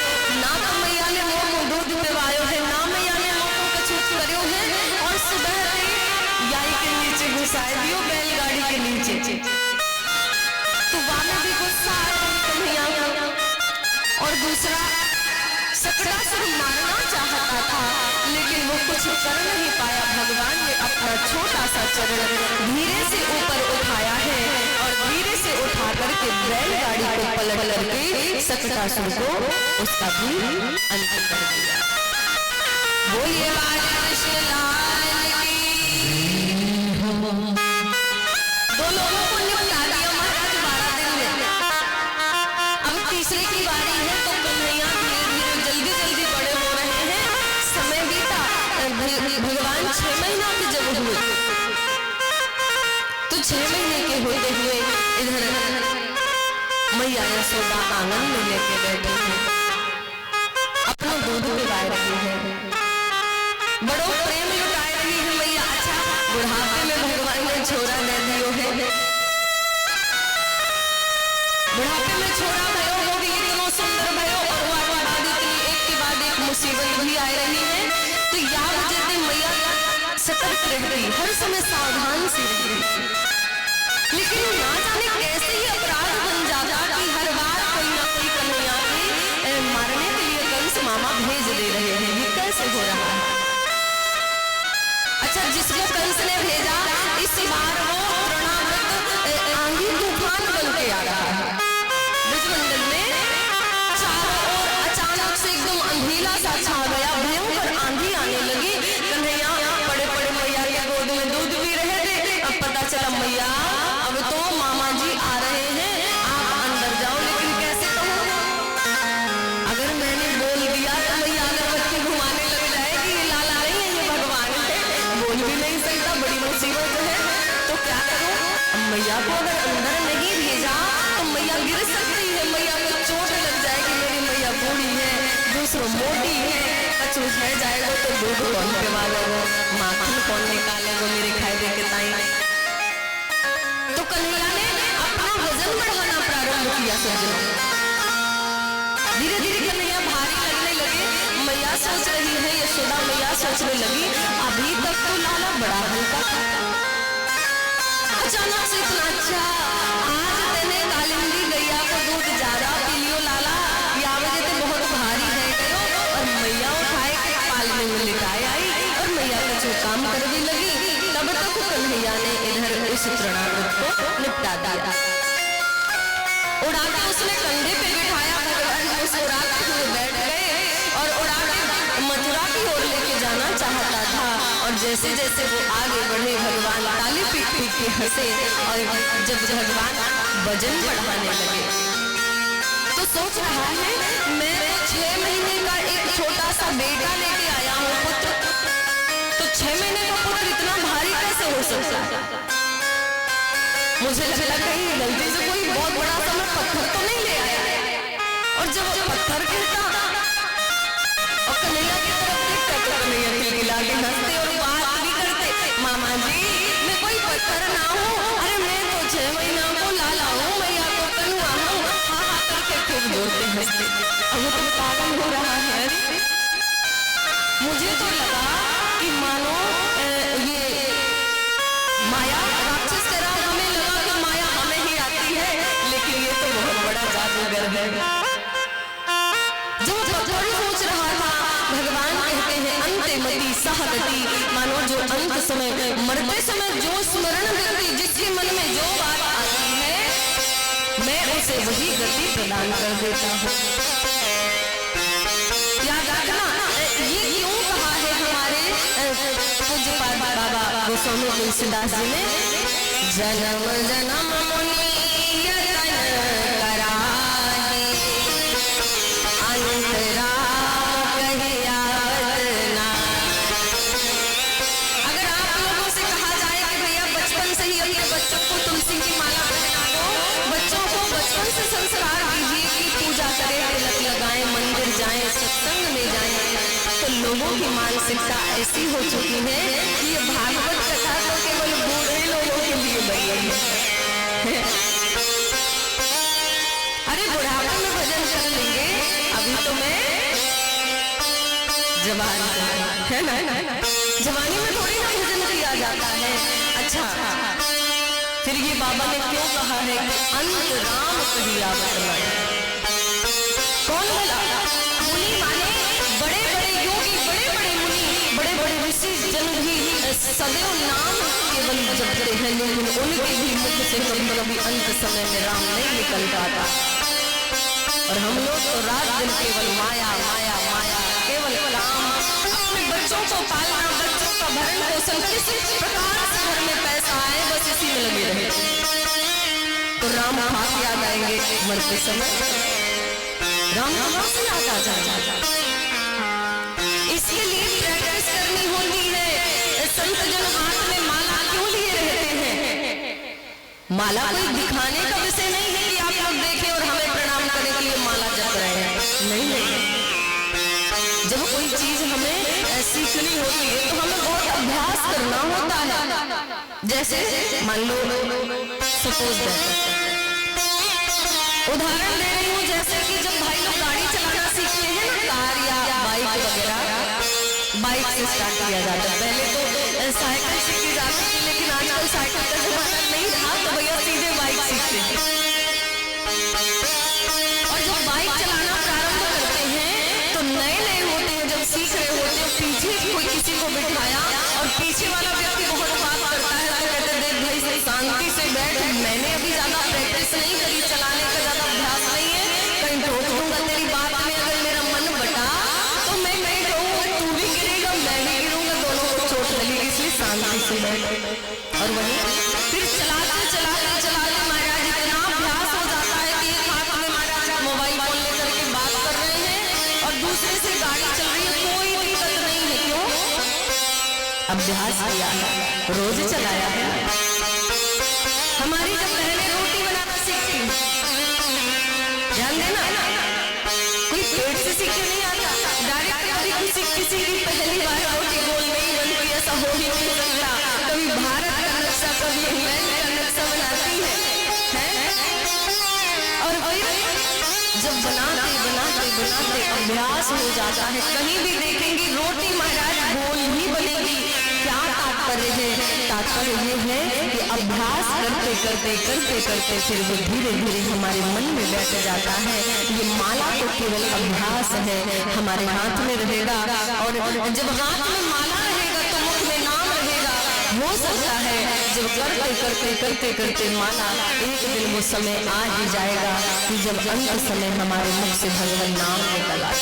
ना तो मैया ने मोमो दूध पिवायो है, ना मैया ने मोमो कछु करियो है। और सुबह याई के नीचे घुसा दियो, बैलगाड़ी के नीचे। तो वहां भी गुस्सा आया कन्हैया को। और दूसरा सकटासुर मारना चाहता था, लेकिन वो कुछ कर नहीं पाया। भगवान ने अपना छोटा सा चरण धीरे से ऊपर उठाया है और धीरे से उठा करके बैलगाड़ी को पलट करके सकटासुर को उसका भी अंत कर दिया। बोलिए कृष्ण लाल की। दो लोगों को निपटा दिया महाराज 12 दिन में। अब तीसरे की बारी है तो कन्हैया धीरे धीरे जल्दी बड़े हो रहे हैं। समय बीता, भगवान 6 महीना के जब हुए तो 6 महीने के होते हुए इधर मैया यशोदा आंगन में लेके बैठे हैं, अपना दूध पिला रही है, बड़ो प्रेम लुटाए रही है मैया। अच्छा, बुढ़ापे में भगवान ने छोरा दे दियो है, बुढ़ापे में छोरा भयो, वो भी इतना सुंदर भयो। और बाद इतनी एक के बाद एक मुसीबत भी आ रही है। तो या वजह से मैया सतर्क रहती, हर समय सावधान सी रहती। लेकिन ना जाने कैसे ही अपराध बन जाता कि हर बार कोई ना कोई कन्हैया के मारने के लिए कंस मामा भेज दे रहे हैं। ये कैसे हो रहा है? अच्छा, जिसको कंस ने भेजा इस बार वो तृणाव्रत आंधी तूफान बन के आ रहा है। ब्रजमंडल में चारों ओर अचानक से एकदम अंधेरा सा छा गया, भयंकर आंधी आने लगी। कन्हैया बड़े बड़े मैया के गोद में दूध पी रहे थे। अब पता चला मैया अब तो मामा जी आ रहे हैं, आप अंदर जाओ। लेकिन कैसे कहूँ, अगर मैंने बोल दिया तो मैया अगरबत्ती घुमाने लग जाएगी, ये लाला नहीं है, ये भगवान है, बोल भी नहीं सकता, बड़ी मुसीबत है। तो क्या करूँ? मैया को अगर अंदर नहीं भेजा तो मैया गिर सकती है, मैया को चोट लग जाएगी। मेरी मैया बूढ़ी है, दूसरों मोटी है, कछु है जाएगा तो दूध कौन पिवाएगा, माखन कौन निकालेगा मेरे खाए के ताई। तो कन्हैया ने अपना वजन बढ़ाना प्रारंभ किया। सज्जनों, धीरे धीरे कन्हैया भारी लगने लगे। मैया सोच रही है, यशोदा मैया सोचने लगी, अभी तक तो लाला बड़ा हल्का था, अचानक से इतना अच्छा, आज तेने कालिंदी गैया को दूध ज्यादा पी लियो लाला, या वजह से बहुत भारी है गयो। और मैया उठाए के पालने में लिटाए आई और मैया का जो काम करने लगी। तब तक कन्हैया ने इधर इस तृणाव्रत को निपटा दिया। उड़ा के उसने कंधे पे बिठाया, भगवान उस उड़ाते हुए बैठ गए और उड़ा के मथुरा की ओर लेके जाना चाहता था। और जैसे जैसे वो आगे बढ़े, भगवान ताली पीट पीट के हंसे। और जब भगवान वजन बढ़ाने लगे तो सोच रहा है, मैं तो 6 महीने का एक छोटा सा बेटा लेके आया हूँ, पुत्र, तो 6 महीने का पुत्र इतना भारी कैसे हो सकता है? मुझे लगा कहीं गलती से कोई बहुत बड़ा सा मैं पत्थर तो नहीं ले आया। और जब पत्थर गिरता और कन्हैया की तरफ देखता तो कन्हैया खिलखिला के हंसते और बात भी करते, मामा जी मैं कोई पत्थर ना हूँ, अरे मैं तो 6 महीना को लाला हूँ, मैया को कन्हुआ हूँ, हाँ करके खूब जोरते हंसते। अब वो तो पागल हो रहा है। मुझे तो लगा कि मानो ये माया जो थोड़ी सोच रहा था, भगवान कहते हैं अंत्यमति सहगति, मानो जो अंत समय मरते समय जो स्मरण व्यक्ति जिसके मन में जो बात आती है मैं उसे वही गति प्रदान कर देता हूँ। याद रखना, ये क्यों कहा है हमारे पूज्यपाद बाबा गोस्वामी तुलसीदास जी ने, जन्म जन्म मुनि यतन कराहे अंतरा कहियावत ना। अगर आप लोगों से कहा जाए कि भैया बचपन से ही अपने बच्चों को तुलसी की माला पहना दो, बच्चों को बचपन से संस्कार दीजिए कि पूजा करें, तिलक लगाएं, मंदिर जाएं, सत्संग में जाएं, तो लोगों की मानसिकता ऐसी हो चुकी है कि ये भागवत कथा तो केवल बूढ़े लोगों के लिए बनी है। अरे बुढ़ापा में भजन कर लेंगे, अभी तो मैं जवान है ना, जवानी में थोड़ी ना भजन किया जाता है। अच्छा, फिर ये बाबा ने क्यों कहा है कि अंत राम कहियावत ना। कौन बोला? मुनि माने बड़े बड़े योगी, बड़े बड़े मुनि, बड़े बड़े ऋषि जन भी सदैव नाम केवल जपते हैं, लेकिन उनके भी मुख से कभी कभी अंत समय में राम नहीं निकल पाता। और हम लोग तो रात दिन केवल माया माया माया, केवल काम, अपने बच्चों को पालना, बच्चों का भरण पोषण, किसी प्रकार से घर में पैसा आए बस इसी में लगे रहे। तो राम कहाँ से याद आएंगे मरते समय? राम कहाँ से याद आ जाएगा? इसके लिए प्रैक्टिस करनी होती है। संत जन हाथ में माला क्यों लिए रहते हैं? माला कोई दिखाने का विषय नहीं है कि आप लोग देखें और हमें प्रणाम करने के लिए माला जप रहे हैं, नहीं नहीं। जब कोई चीज हमें सीखनी होती है तो हमें बहुत अभ्यास करना होता है। जैसे मान लो सपोज उदाहरण दे रही हूँ, जैसे कि जब भाई लोग गाड़ी चलाना सीखते हैं ना, कार या बाइक वगैरह, बाइक से स्टार्ट किया जाता है। पहले तो साइकिल सीखी जाती थी, लेकिन आजकल साइकिल का जमाना नहीं रहा, तो भैया सीधे बाइक सीखते हैं। और जब बाइक चलाना प्रारंभ करते हैं तो नए नए होते हैं, जब सीख रहे होते हैं, पीछे कोई किसी को बिठाया और पीछे वाला व्यक्ति बहुत बात करता है, तो कहते देख भाई शांति से बैठ, मैंने अभी ज्यादा प्रैक्टिस नहीं करी, चलाने का ज्यादा अभ्यास नहीं है, कहीं ठोक दूंगा तेरी बात में, अगर मेरा मन बटा तो मैं नहीं कहूँगा, तू भी गिरेगा मैं भी गिरूंगा, दोनों को चोट लगेगी, इसलिए शांति से बैठ। और वही फिर चलाते चलाते चलाते महाराज इतना अभ्यास हो जाता है कि एक हाथ में महाराज मोबाइल फोन लेकर के बात कर रहे हैं और दूसरे से गाड़ी चल रही है, कोई दिक्कत नहीं है। क्यों? अभ्यास किया है, रोज चलाया है। हमारी जब पहले रोटी बनाना सीखी, ध्यान देना, कोई पेट से सीख के नहीं आता, डायरेक्ट कभी किसी की पहली बार रोटी गोल नहीं बनती, ऐसा हो ही नहीं सकता। कभी भारत का नक्शा, कभी इंग्लैंड का नक्शा बनाती है? और फिर जब बनाते बनाते बनाते अभ्यास हो जाता है, कहीं भी देखेंगे रोटी महाराज गोल ही बनेगी। क्या तात्पर्य है? तात्पर्य ये है कि अभ्यास करते करते करते करते फिर वो धीरे धीरे हमारे मन में बैठ जाता है। ये माला तो केवल अभ्यास है, हमारे हाथ में रहेगा, और जब हाथ में माला रहेगा तो मुख में नाम रहेगा। हो सकता है जब करते करते करते करते माला, एक दिन वो समय आ ही जाएगा कि जब अंत समय हमारे मुख से भगवान नाम निकल आए।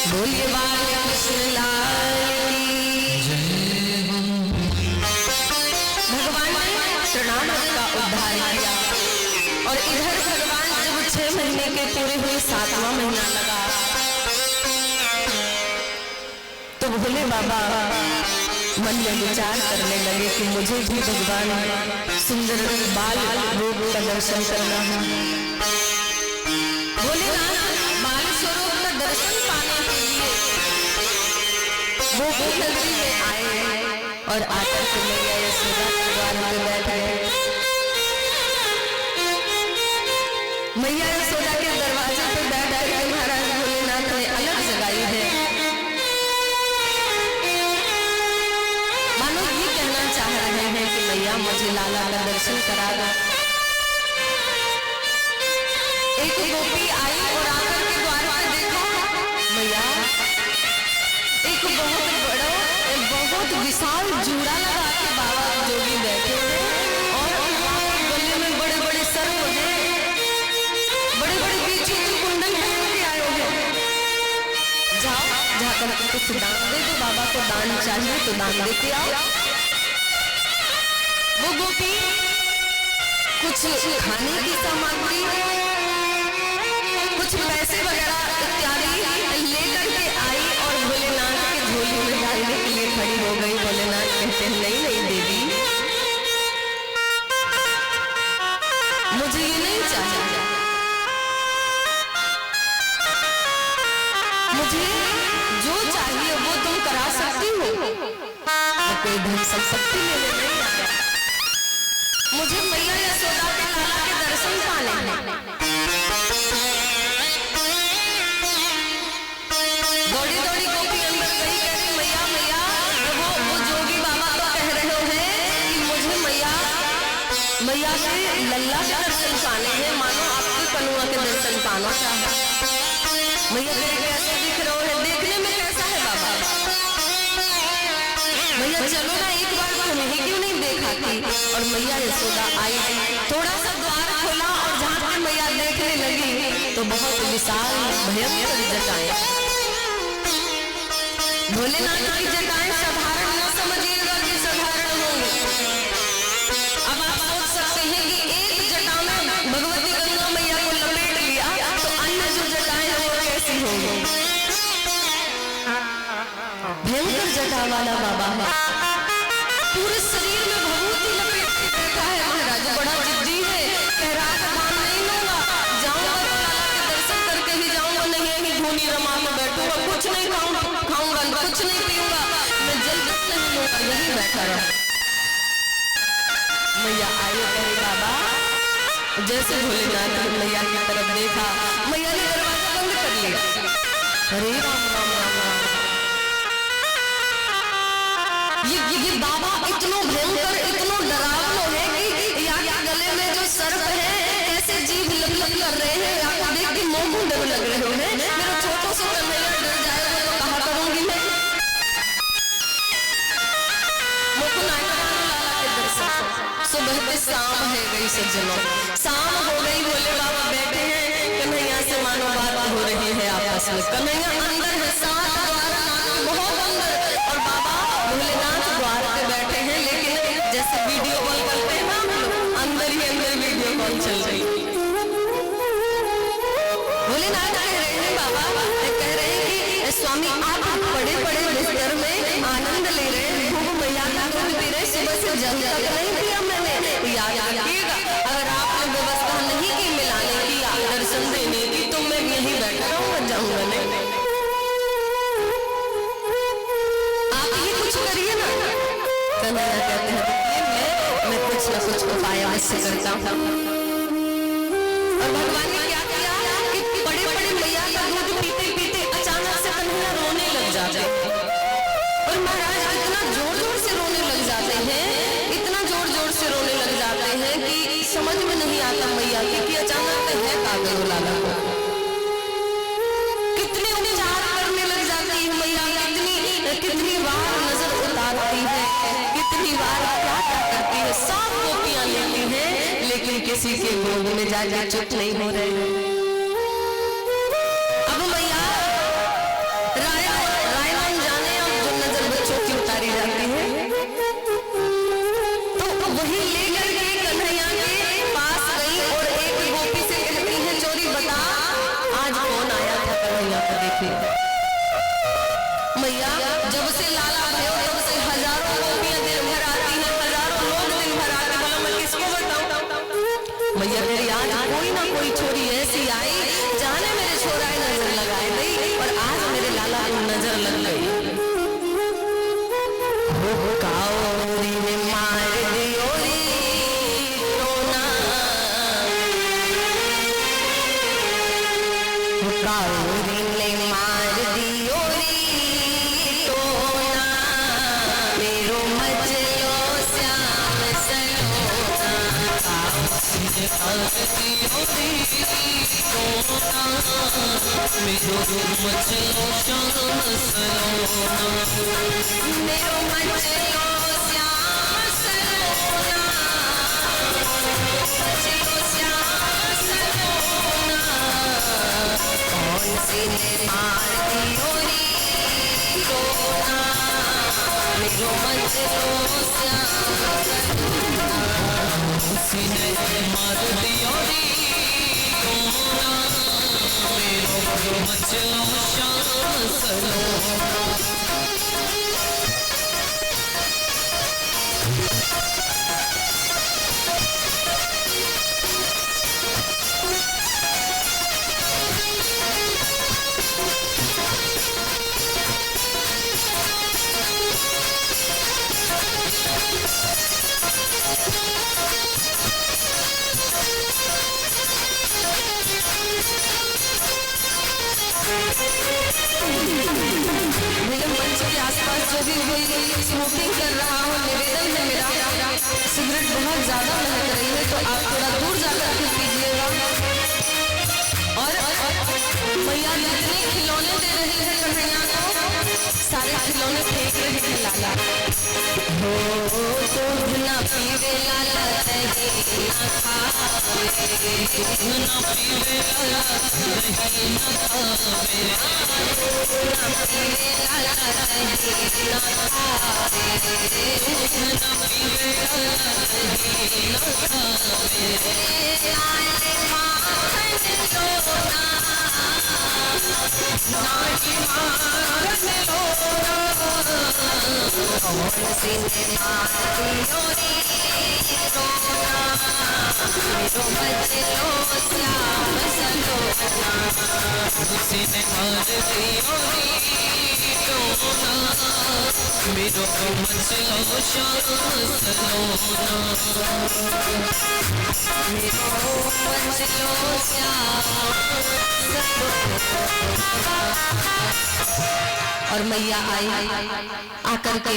बोलिए बाला कृष्ण लाल की। भगवान ने शरणागत का उद्धार किया, और इधर भगवान जब 6 महीने के पूरे हुए 7वां महीना लगा तो भोले बाबा मन में विचार करने लगे कि मुझे भी भगवान सुंदर बाल रूप का दर्शन करना है। भोलेनाथ बाल स्वरूप का दर्शन पाने के लिए गोकुल नगरी में आए और आकर के मैया यशोदा के द्वार में बैठ गए। मैया यशोदा के दरवाजे पर बैठ कर महाराज भोलेनाथ ने अलग जगाई है, मानो ये कहना चाह रहे हैं कि मैया मुझे लाला का दर्शन करा दो। एक गोपी आई और आकर के द्वार पर देखा मैया एक बहुत विशाल जूड़ा लगा के बाबा जोगी बैठे हैं और गले में बड़े बड़े सर्प हैं, बड़े बड़े बीच कुंडल पहन के आए हैं। जाओ जाकर कुछ दान दे दो, बाबा को दान चाहिए तो दान देते आओ। वो गोपी कुछ खाने की सामग्री, कुछ पैसे वगैरह इत्यादि लेकर के आई और भोलेनाथ के झोली में डालने के लिए खड़ी हो गई। भोलेनाथ कहते हैं नहीं नहीं देवी, मुझे ये नहीं चाहिए, मुझे जो चाहिए वो तुम करा सकती हो, कोई धन संपत्ति लेने नहीं आया, मुझे मैया यशोदा के लाला के दर्शन पाने हैं। दौड़ी दौड़ी गोपी अंदर गई, कह रही मैया मैया वो जोगी बाबा तो कह रहे हैं कि मुझे मैया से लल्ला के दर्शन पाने हैं, मानो आपके कनुआ के दर्शन पाना चाहे। मैया कैसे दिख रहे हो, देखने में कैसा है बाबा? मैया चलो ना एक बार तुम्हें क्यों नहीं देखा थी। और मैया यशोदा आई, थोड़ा सा द्वार खोला और जहाँ पे मैया देखने लगी तो बहुत विशाल भयंकर जटाएं, भोलेनाथ की जटाएं साधारण न समझिएगा कि साधारण होंगी। अब आप सोच सकते हैं कि एक जटा में भगवती गंगा मैया को लपेट लिया तो अन्य जो जटाएं हैं वो कैसी होंगी। भयंकर जटा वाला बाबा है, पूरे शरीर में भभूति लपेट के बैठा है। महाराज बड़ा जिद्दी है, कह रहा है दान नहीं लूंगा, जाऊंगा तो लाला के दर्शन करके ही जाऊंगा, नहीं यही धूनी रमा में बैठूंगा, कुछ नहीं खाऊंगा, कुछ नहीं पीऊंगा, मैं जल तक नहीं लूंगा, यही बैठा रहा। मैया आई, कहे बाबा, जैसे भोलेनाथ ने मैया की तरफ देखा, मैया ने दरवाजा बंद कर लिया। अरे राम राम राम राम, ये बाबा इतना भयंकर इतना डरावना है कि यहाँ गले में जो सर्प है ऐसे जीभ लप कर रहे हैं, आपको देख के मुंह को डर लग रहे हैं। मेरा छोटा सा कन्हैया डर जाएगा तो कहा करूंगी मैं, मुझको लाला के दर्शन। सुबह पे शाम है गई सज्जनों, शाम हो गई, भोले बाबा बैठे हैं, कन्हैया से मानो बात हो रही है आपस में। कन्हैया अंदर है, साथ द्वार बहुत अंदर, और बाबा भोलेनाथ द्वार पे बैठे हैं, लेकिन जैसे वीडियो कॉल करते हैं ना हम लोग, अंदर ही अंदर वीडियो कॉल चल रही है। भोलेनाथ कह रहे हैं बाबा, कह रहे हैं कि स्वामी आप बड़े बड़े बिस्तर में आनंद ले रहे हैं, खूब मैया का दूध पी रहे, सुबह से जल तक नहीं पिया मैंने, याद रखिएगा अगर आपने व्यवस्था नहीं की मिलाने की या दर्शन देने की तो मैं यहीं बैठा रहूंगा, जाऊंगा नहीं। कन्हैया कहते हैं मैं कुछ न कुछ उपाय अवश्य करता हूँ। और भगवान ने क्या किया कि बड़े बड़े मैया का दूध पीते पीते अचानक से कन्हैया रोने लग जाते हैं। और महाराज इतना जोर जोर से रोने लग जाते हैं, इतना जोर जोर से रोने लग जाते हैं कि समझ में नहीं आता मैया कि अचानक है कागज लाला को। कितने उपचार करने लग जाती है मैया, कितनी बार नजर उतारती है, कितनी बार क्या करती है, सब गोपियां लेती हैं, लेकिन किसी के गोद में जाके चुप नहीं हो रहे। अब मैया रायमान जाने अब जो नजर बच्चों की उतारी जाती है, तो वही लेकर के कन्हैया के पास गई और एक गोपी से कहती है चोरी बता आज कौन आया था कन्हैया को देखने। मैया जब से लाला भयो तब से हजारों गोपियां दिन भर आती हैं, हजारों लोग दिन भर आते, बोलो मैं किसको बताऊं। मैया मेरी आज कोई ना कोई छोरी ऐसी आई जाने मेरे छोरा नजर लगाए गई और आज मेरे लाला को नजर लग गई। काओरी ने मार दियो रे टोना, काओरी ने मार दियो रे टोना, मेरो मचलो श्याम सलोना, काओरी ने मार दियो रे रोना मेरो मचलो श्याम सलोना मेरो मचलो श्याम सलोना मचलो श्याम सलोना कौन सी ने मार दियो री रोना मेरो मचलो श्याम सलोना किसी ने मार दियो री रोना मेरो मचलो श्याम सलोना मंच के आसपास जो भी कोई स्मोकिंग कर रहा हो, निवेदन है मेरा, सिगरेट बहुत ज्यादा महक रही है तो आप थोड़ा दूर जाकर के पीजिएगा। और मैया जितने खिलौने दे रही है कन्हैया को, सारे खिलौने फेंक रहे हैं लाला। हो दूध ना पीवे लाला दही ना खावे, दूध ना पीवे लाला दही ना खावे, ना पीवे लाला दही ना खावे, दूध ना पीवे लाला दही ना खावे, लाले माखन लोना, नाटी माखन लोना, कौन सी ने मार दियो री रोना, मेरो मचलो श्याम सलोना, किसी ने मार दियो री रोना मेरो मचलो श्याम सलोना मेरो मचलो श्याम सलोना। और मैया आई आकर के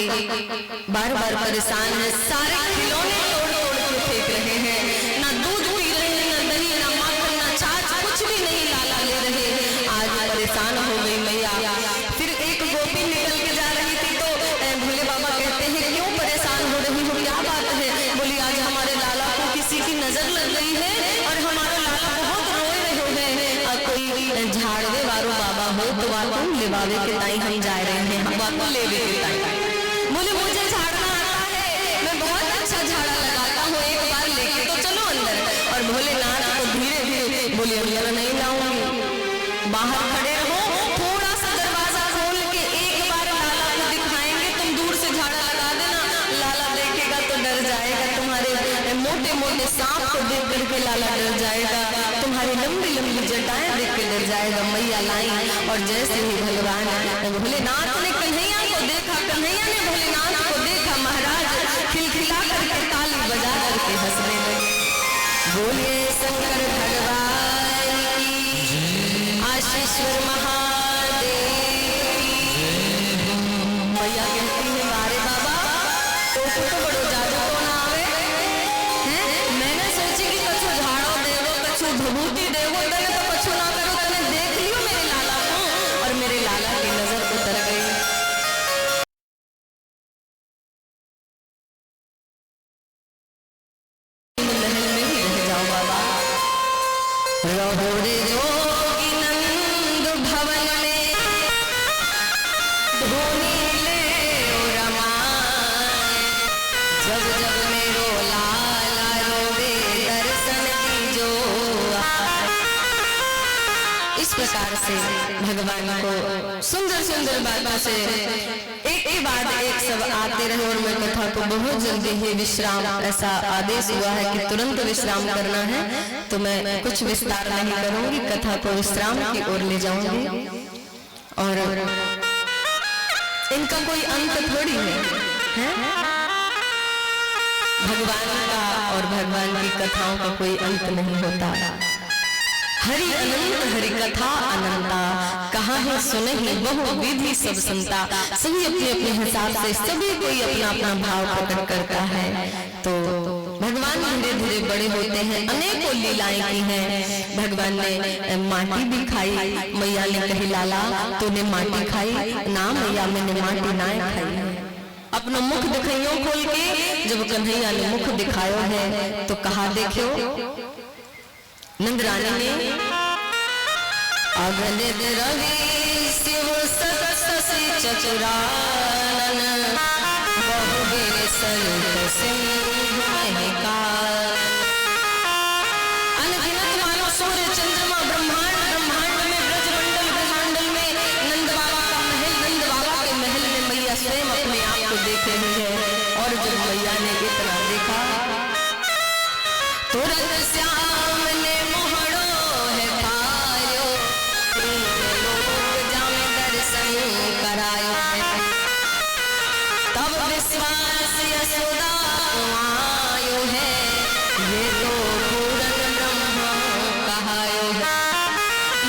बार बार परेशान है, सारे खिलौने तोड़ तोड़ के फेंक रहे हैं, ना दूध पी रहे हैं, ना दही, ना माखन, ना छाछ, कुछ भी नहीं लाला ले रहे हैं। आज परेशान हो गई मैया। फिर एक गोपी निकल के जा रही थी तो भोले बाबा कहते हैं क्यों परेशान हो रही हो, क्या बात है? बोली आज हमारे लाला को किसी की नजर लग गई है और हमारा लाला बहुत रोए रहे हैं, और कोई झाड़वे वारो बाबा हो तो वाको लेवावे के ताई हम जा रहे हैं, हम वाको लेवे के ताई। बोले मुझे झाड़ना आता है, मैं बहुत अच्छा झाड़ा लगाता हूँ, एक बार लेके तो चलो अंदर। और भोलेनाथ को धीरे धीरे बोले अंदर नहीं लाऊंगी, बाहर खड़े रहो, थोड़ा सा दरवाजा खोल के एक बार लाला को दिखाएंगे, तुम दूर से झाड़ा लगा देना, लाला देखेगा तो डर जाएगा, तुम्हारे मोटे मोटे सांप को देख करके लाला डर जाएगा, तुम्हारी लंबी लंबी जटाएं देख के डर जाएगा। मैया लाई और जैसे ही भगवान भोलेनाथ ने कन्हैया को देखा, कन्हैया ने भोलेनाथ को देखा, महाराज खिलखिला करके ताली बजा करके हंसने लगे। बोले शंकर भगवान की, आशीश्वर महादेव की। मैया कहती है मारे बाबा तो बड़ो जादू को ना आवे हैं, मैंने सोची कि कछु झाड़ो देवो, कछु भभूति देवो, तने तो कछु ना करो, तने देख लियो मेरे लाला को। और मेरे लाला की नजर उतर गई। महल में ही रह जाओ बाबा, रहो रे जोगी नंद भवन में, धोनी ले ओ रमाए, जब जब मेरो लाला रोवे दर्शन दीजो आए। इस प्रकार से भगवान को सुंदर सुंदर बातों से एक ही बात एक सब आते रहे। और मैं कथा को बहुत जल्दी ही विश्राम, ऐसा आदेश हुआ है कि तुरंत विश्राम करना है, तो मैं कुछ विस्तार नहीं करूंगी, कथा को विश्राम की ओर ले जाऊंगी। और इनका कोई अंत थोड़ी है? भगवान का और भगवान की कथाओं का कोई अंत नहीं होता। हरि अनंत हरि कथा अनंता, कहाँ है सुने ही बहु विधि सब संता। सभी अपने अपने हिसाब से सभी कोई अपना अपना भाव प्रकट करता है। तो भगवान धीरे धीरे बड़े होते हैं, अनेकों लीलाएं की हैं। भगवान ने माटी भी खाई, मैया ने कही लाला तूने माटी खाई ना, मैया मैंने माटी ना खाई। अपना मुख दिखाइयो खोल के, जब कन्हैया ने मुख दिखायो है तो कहा देखो नंद रानी ने अगणित रवि शिव सतसि चतुरानन बहुगिर सरित सिंह महकार। अनगिनत मानो सूर्य चंद्रमा ब्रह्मांड ब्रह्मांड में ब्रजमंडल ब्रह्मांडल में नंद बाबा का महल, नंद बाबा के महल में मैया स्वयं अपने आप को देख रही है। और जब मैया ने इतना देखा तुरंत श्याम ने मोहड़ो है पायो, लोग जामे दर्शन करायो है। तब विश्वास यशोदा आयो है, ये तो पूरन ब्रह्मा कहायो है।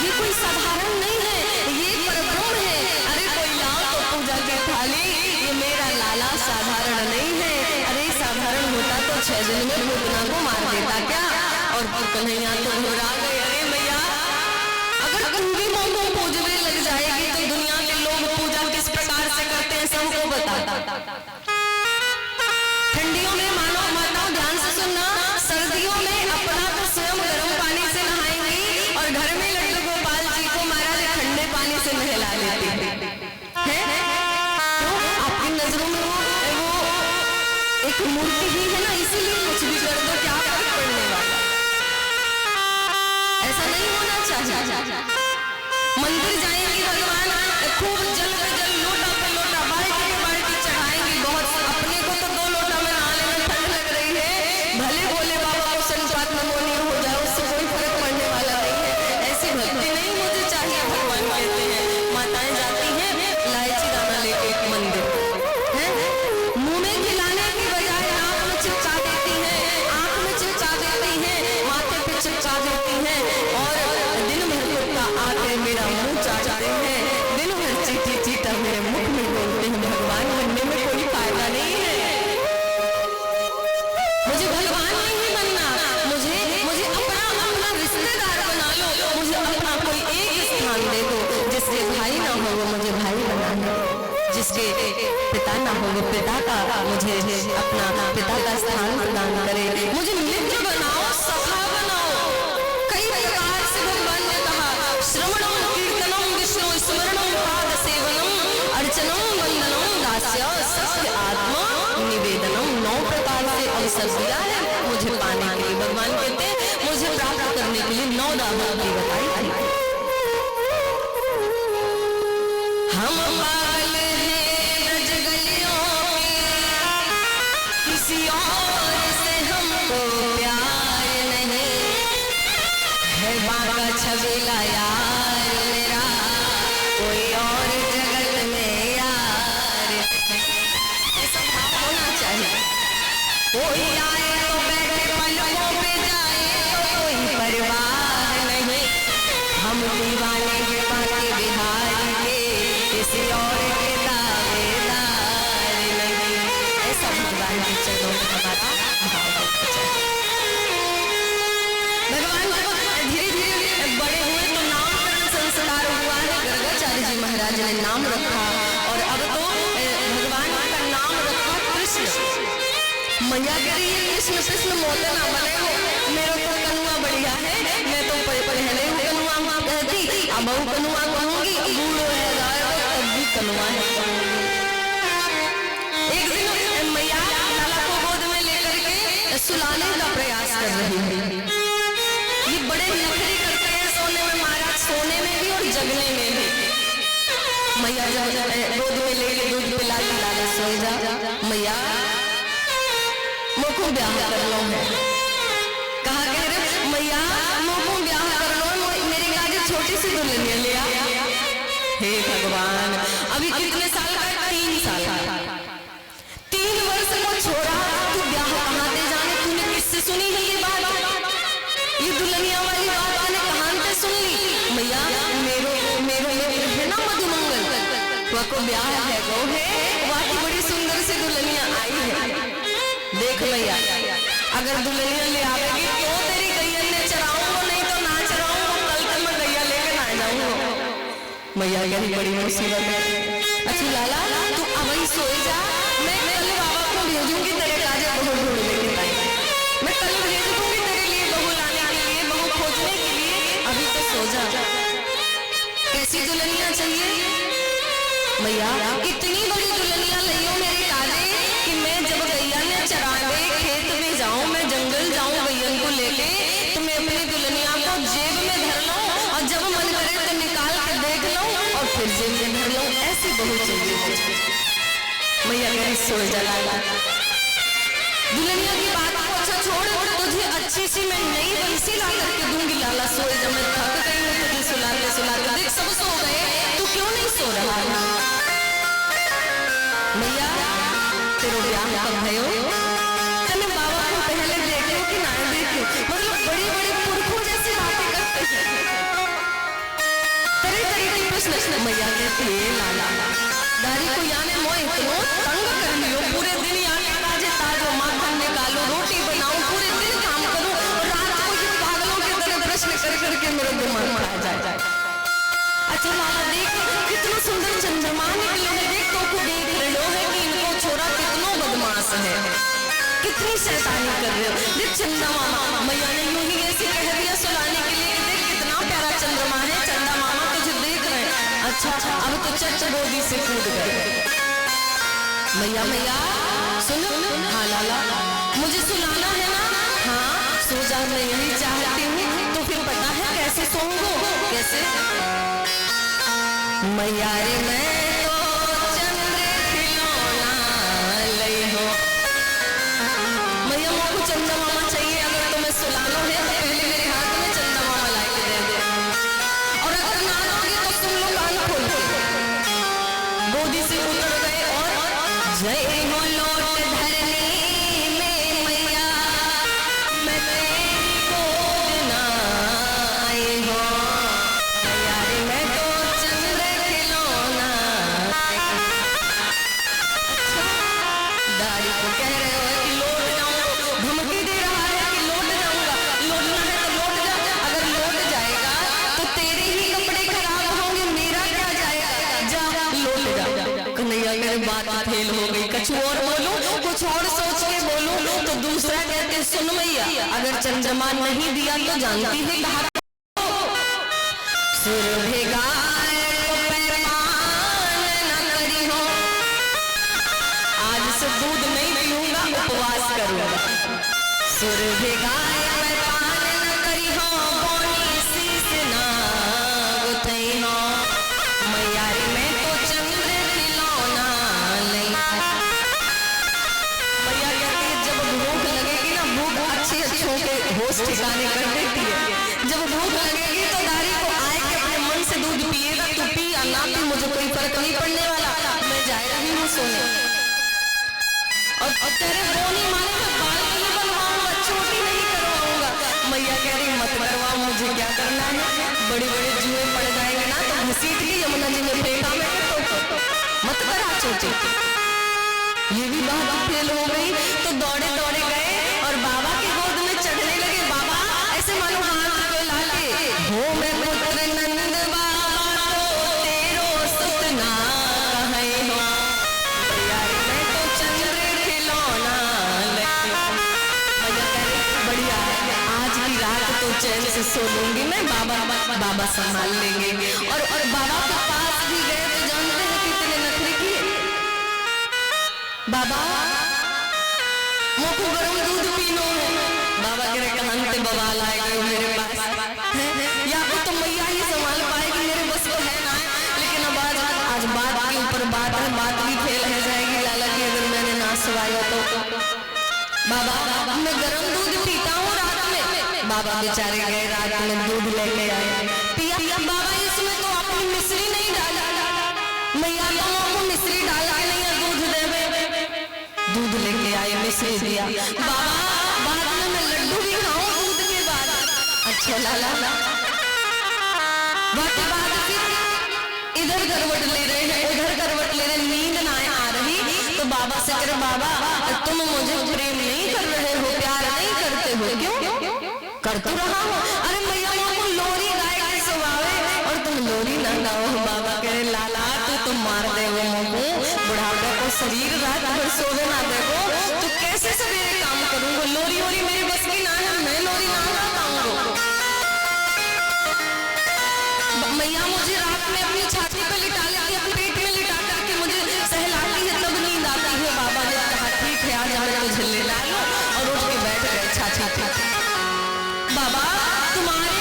ये कोई साधारण नहीं है, ये परब्रह्म है। अरे कोई लाओ तो पूजा की थाली, ये मेरा लाला साधारण नहीं है। अरे साधारण होता तो 6 दिन में भूतना को मार देता क्या। और कन्हैया तो घबरा गए, अरे मैया अगर तू भी मोमो पूजने लग जाएगी तो दुनिया के लोग पूजा किस प्रकार से करते हैं सबको बता। ठंडियों में मानो माताओं ध्यान से सुनना, सर्दियों में अपना तो स्वयं गर्म पानी से नहाएंगी और घर में लड्डू गोपाल जी को महाराज ठंडे पानी से नहला देती है। तो आपकी नजरों में वो एक मूर्ति ही है ना, इसीलिए कुछ भी कर दो क्या फर्क पड़ने वाला। ऐसा नहीं होना चाहिए। मंदिर जाएंगी भगवान खूब जल पे जल, लोटा पे लोटा, बाल्टी पे बाल्टी चढ़ाएंगी। बहुत अपने को तो 2 लोटा में नहाने में ठंड लग रही है, भले भोले बाबा को संपात नमोनी हो जाए उससे कोई फर्क पड़ने वाला नहीं है। ऐसी भक्ति नहीं मुझे चाहिए। भगवान कहते हैं माताएं जाती हैं इलायची दाना लेके एक मंदिर है, मुंह में खिलाने की बजाय नाक में चिपका देती है, आंख में चिपका देती है, माथे पे चिपका देती है और दिन भर कुत्ता आके मेरा मुंह चाटते हैं, दिन भर चीटी चीटा मेरे मुख में बोलते हैं। भगवान बनने में कोई फायदा नहीं है, मुझे भगवान नहीं बनना, मुझे अपना रिश्तेदार बना लो, मुझे अपना कोई एक स्थान दे दो। जिसके भाई ना हो वो मुझे भाई बना लो, जिसके पिता ना हो वो पिता का मुझे अपना पिता का स्थान प्रदान करे। मुझे मित्र बनाओ, सखा बनाओ। कई प्रकार से भगवान ने कहा श्रवणम कीर्तनम विष्णु स्मरणम पाद सेवनम अर्चनम वंदनम दास्य सत्य आत्मा निवेदनम। 9 प्रकार से अवसर दिया है मुझे पाने के लिए। भगवान कहते हैं मुझे प्राप्त करने के लिए 9 दावत की बताई। हम पागल हैं ब्रज गलियों में, किसी और से हमको प्यार नहीं है। बाबा छबीला यार मेरा, कोई और जगत में यार। ऐसा भाव होना चाहिए। कोई आए तो बैठे पलकों पे, जाए तो कोई परवाह नहीं। हम दीवाने के बाकी बिहार के, किसी और के दावेदार नहीं। ऐसा भगवान के चरणों में हमारा भाव होना चाहिए। भगवान जब धीरे धीरे बड़े हुए तो नामकरण संस्कार हुआ है। गर्गाचार्य जी महाराज ने नाम रखा और अब तो भगवान का नाम रखा कृष्ण। मैया कह रही है कृष्ण कृष्ण मोते ना बने हो, मेरे तो कनुआ बढ़िया है, मैं तो पहले हूँ कनुआ कहती, अब कनुआ कहूंगी, बूढ़ो है तब भी कनुआ है। एक दिन मैया लाला को गोद में लेकर के सुलाने का प्रयास कर रही है। ये बड़े नखरे करते हैं सोने में महाराज, सोने में भी और जगने में भी। मैया जब गोद में लेके दूध पिला के लाले सो जा, मैया मोको ब्याह कर लो है। कहा कह रहे मैया मोको ब्याह कर लो, मेरे लागे छोटी सी दुल्हनिया ले आ। हे भगवान अभी कितने साल का? 3 साल का। 3 वर्ष को छोड़ा तू ब्याह कहाँ दे जाने? तूने किससे सुनी है ये बात? ये दुल्हनिया वाली बात मैंने कहाँ से सुन ली? मैया मेरो है ना मधुमंगल, वह को ब्याह है वो है, वह की बड़ी सुंदर सी दुल्हनिया आई है। देख मैया अगर दुल्हनिया ले आवेगी तो तेरी गैया ने चराऊंगा, नहीं तो ना चराऊंगा, कल तक मैं गैया लेके ना जाऊंगा। मैया कह बड़ी मुसीबत है। अच्छा लाला तू अभी सोए जा, मैं कल बाबा को भेजूंगी तेरे काजे बहू ढूंढ लेके आएंगे। मैं कल भेज दूंगी तेरे लिए बहू लाने के लिए, बहू खोजने के लिए। अभी तो सो जा। कैसी दुल्हनिया चाहिए मैया? इतनी बड़ी दुल्हनिया लइयो मेरे काजे कि मैं जब गैया ने चरावे खेत में जाऊं, मैं जंगल जाऊं गैयन को लेके, तो मैं अपनी दुल्हनिया को जेब में धर लूं और जब मन करे तो निकाल के देख लूं और फिर जेब में धर लूं। ऐसी बहू चाहिए मुझे। मैया कह सो जा लाला। दुल्हनिया की बात को अच्छा छोड़, तुझे अच्छी सी मैं नई बंसी ला करके दूंगी लाला। सो जा, मैं थक गई हूं तुझे सुलाते देख सब सो गए, तू क्यों नहीं सो रहा है? मैया तेरे ब्याह कब भयो? तने बाबा को पहले देखे कि ना देखे? मतलब बड़ी बड़ी पुरखों जैसी बातें करते हैं, तरह के प्रश्न। मैया कहती है लाला दारी को याने मोए इतनो तंग कर लियो, पूरे दिन याने ताजे ताजो माखन निकालो, रोटी बनाऊं, पूरे दिन काम करूं और रात को ये पागलों के तरह प्रश्न कर करके मेरा दिमाग खा जाए। अच्छा लाला देख कितना सुंदर चंद्रमा निकले हैं, देख तो को देख रहे हो है कि इनको छोरा कितना बदमाश है, कितनी शैतानी कर रहे हो। देख चंदा मामा, मैया ने यूं ही ऐसे कह दिया सुलाने के लिए, देख कितना प्यारा चंद्रमा है, चंदा मामा तुझे देख रहे हैं। अच्छा अब तो चच गोदी से कूद गए। मैया मैया सुन, हाँ लाला मुझे सुलाना है ना? हाँ सो जा, मैं यही चाहती हूँ। तो फिर पता है कैसे सोऊंगो? कैसे? मैया रे मैं तो चंद्र खिलौना लई हो। मैया मुझको चंदा मामा चाहिए। अगर तुम्हें सुलाना है तो पहले मेरे हाथ में चंदा मामा ला के दे दे, और अगर ना दोगे तो तुम लोग कान खोल के गोदी से उतर गए। और जय हो लौट धरने में मैया, मैं तेरी गोद ना आई हो। मैया रे मैं तो चंद्र खिलौना। अच्छा दारी को कह रहे हो कि लौट जाऊं, धमकी दे रहा है कि लौट जाऊंगा। लौटना है तो लौट जा, अगर लौट जाएगा तो तेरे ही कपड़े खराब होंगे, मेरा क्या जाएगा? जा लौट जा। कन्हैया मेरी बात फेल हो गई, कुछ और बोलूं, कुछ और सोच के बोलूं तो दूसरा कहते सुन मैया अगर चंद्रमा नहीं दिया तो जानती है कहा सुर भेगाए को पैमान न करी हो। आज से दूध नहीं पीऊंगा, उपवास करूंगा। सुर भेगाए पैमान न करी हो, बोनी शीस ना गुथई हो। मैया रे मैं तो चंद्र खिलौना लई। मैया कहती है जब भूख लगेगी ना, भूख अच्छे अच्छों के होश ठिकाने कर देती है। जब भूख लगेगी तो दारी को आए के अपने मन से दूध पिएगा, तू पी या ना पी मुझे कोई फर्क नहीं पड़ने वाला, मैं जा रही हूँ सोने। और तेरे बोनी माने में बाल नहीं बनवाऊंगा, छोटी नहीं करवाऊंगा। मैया कह रही मत करवाओ, मुझे क्या करना है? बड़े बड़े जुए पड़ जाएंगे ना तो घसीट के यमुना जी में फेंका मैं तो मत करा छोटी। ये भी बात फेल हो गई तो दौड़े दौड़े गए और बाबा की गोद में चढ़ने लगे। बाबा ऐसे मानो हाथ को लाके हो मैं पुत्र नंद बाबा को तेरो सतना कहे हो। मैया रे मैं तो चंद्र खिलौना लई। मैया कह रही बढ़िया आज की रात तो चैन से सो लूंगी मैं, बाबा संभाल लेंगे। और बाबा के पास भी गए तो जानते हैं कितने नखरे किए। बाबा मोको गरम दूध पीनो है। बाबा कह रहे कहते बवाल आएगा मेरे पास है, या तो मैया ही संभाल पाएगी, मेरे बस को है ना। लेकिन अब आज बात के ऊपर बात है, बात भी फेल हो जाएगी लाला की अगर मैंने ना सुवाया तो। बाबा मैं गरम दूध पीता हूँ रात में। बाबा बेचारे गए रात में दूध लेके आए, पिया। बाबा इसमें तो आपने मिश्री नहीं डाला। मैया को मिश्री डाल के नहीं दूध देवे। दूध लेके आए, मिश्री दिया। बाबा बाद में मैं लड्डू भी खाऊं दूध के बाद। अच्छा लाला बाकी बात फिर इधर करवट ले रहे हैं, उधर करवट ले रहे, नींद ना आ रही तो बाबा से करे बाबा तुम मुझे प्रेम नहीं कर रहे हो, प्यार नहीं हो? क्यों कर तो रहा हूँ। अरे मैया को लोरी गाय के सुवावे और तुम लोरी ना गाओ। बाबा कह रहे लाला तू मार दे वो मुझको, बुढ़ापे को शरीर रात भर सोवे ना देवो, तो कैसे सवेरे काम करूंगा? लोरी वोरी मेरे बस की ना है, मैं लोरी ना गा पाऊंगा। मैया मुझे रात में अपनी छाती पे लिटा लेती है, अपने पेट में लिटा करके मुझे सहलाती है, तब नींद आती है। बाबा ने कहा ठीक है आज हमें तो झल्ले ला लो, और उठ के बैठ गए छाती पे। बाबा तुम्हारे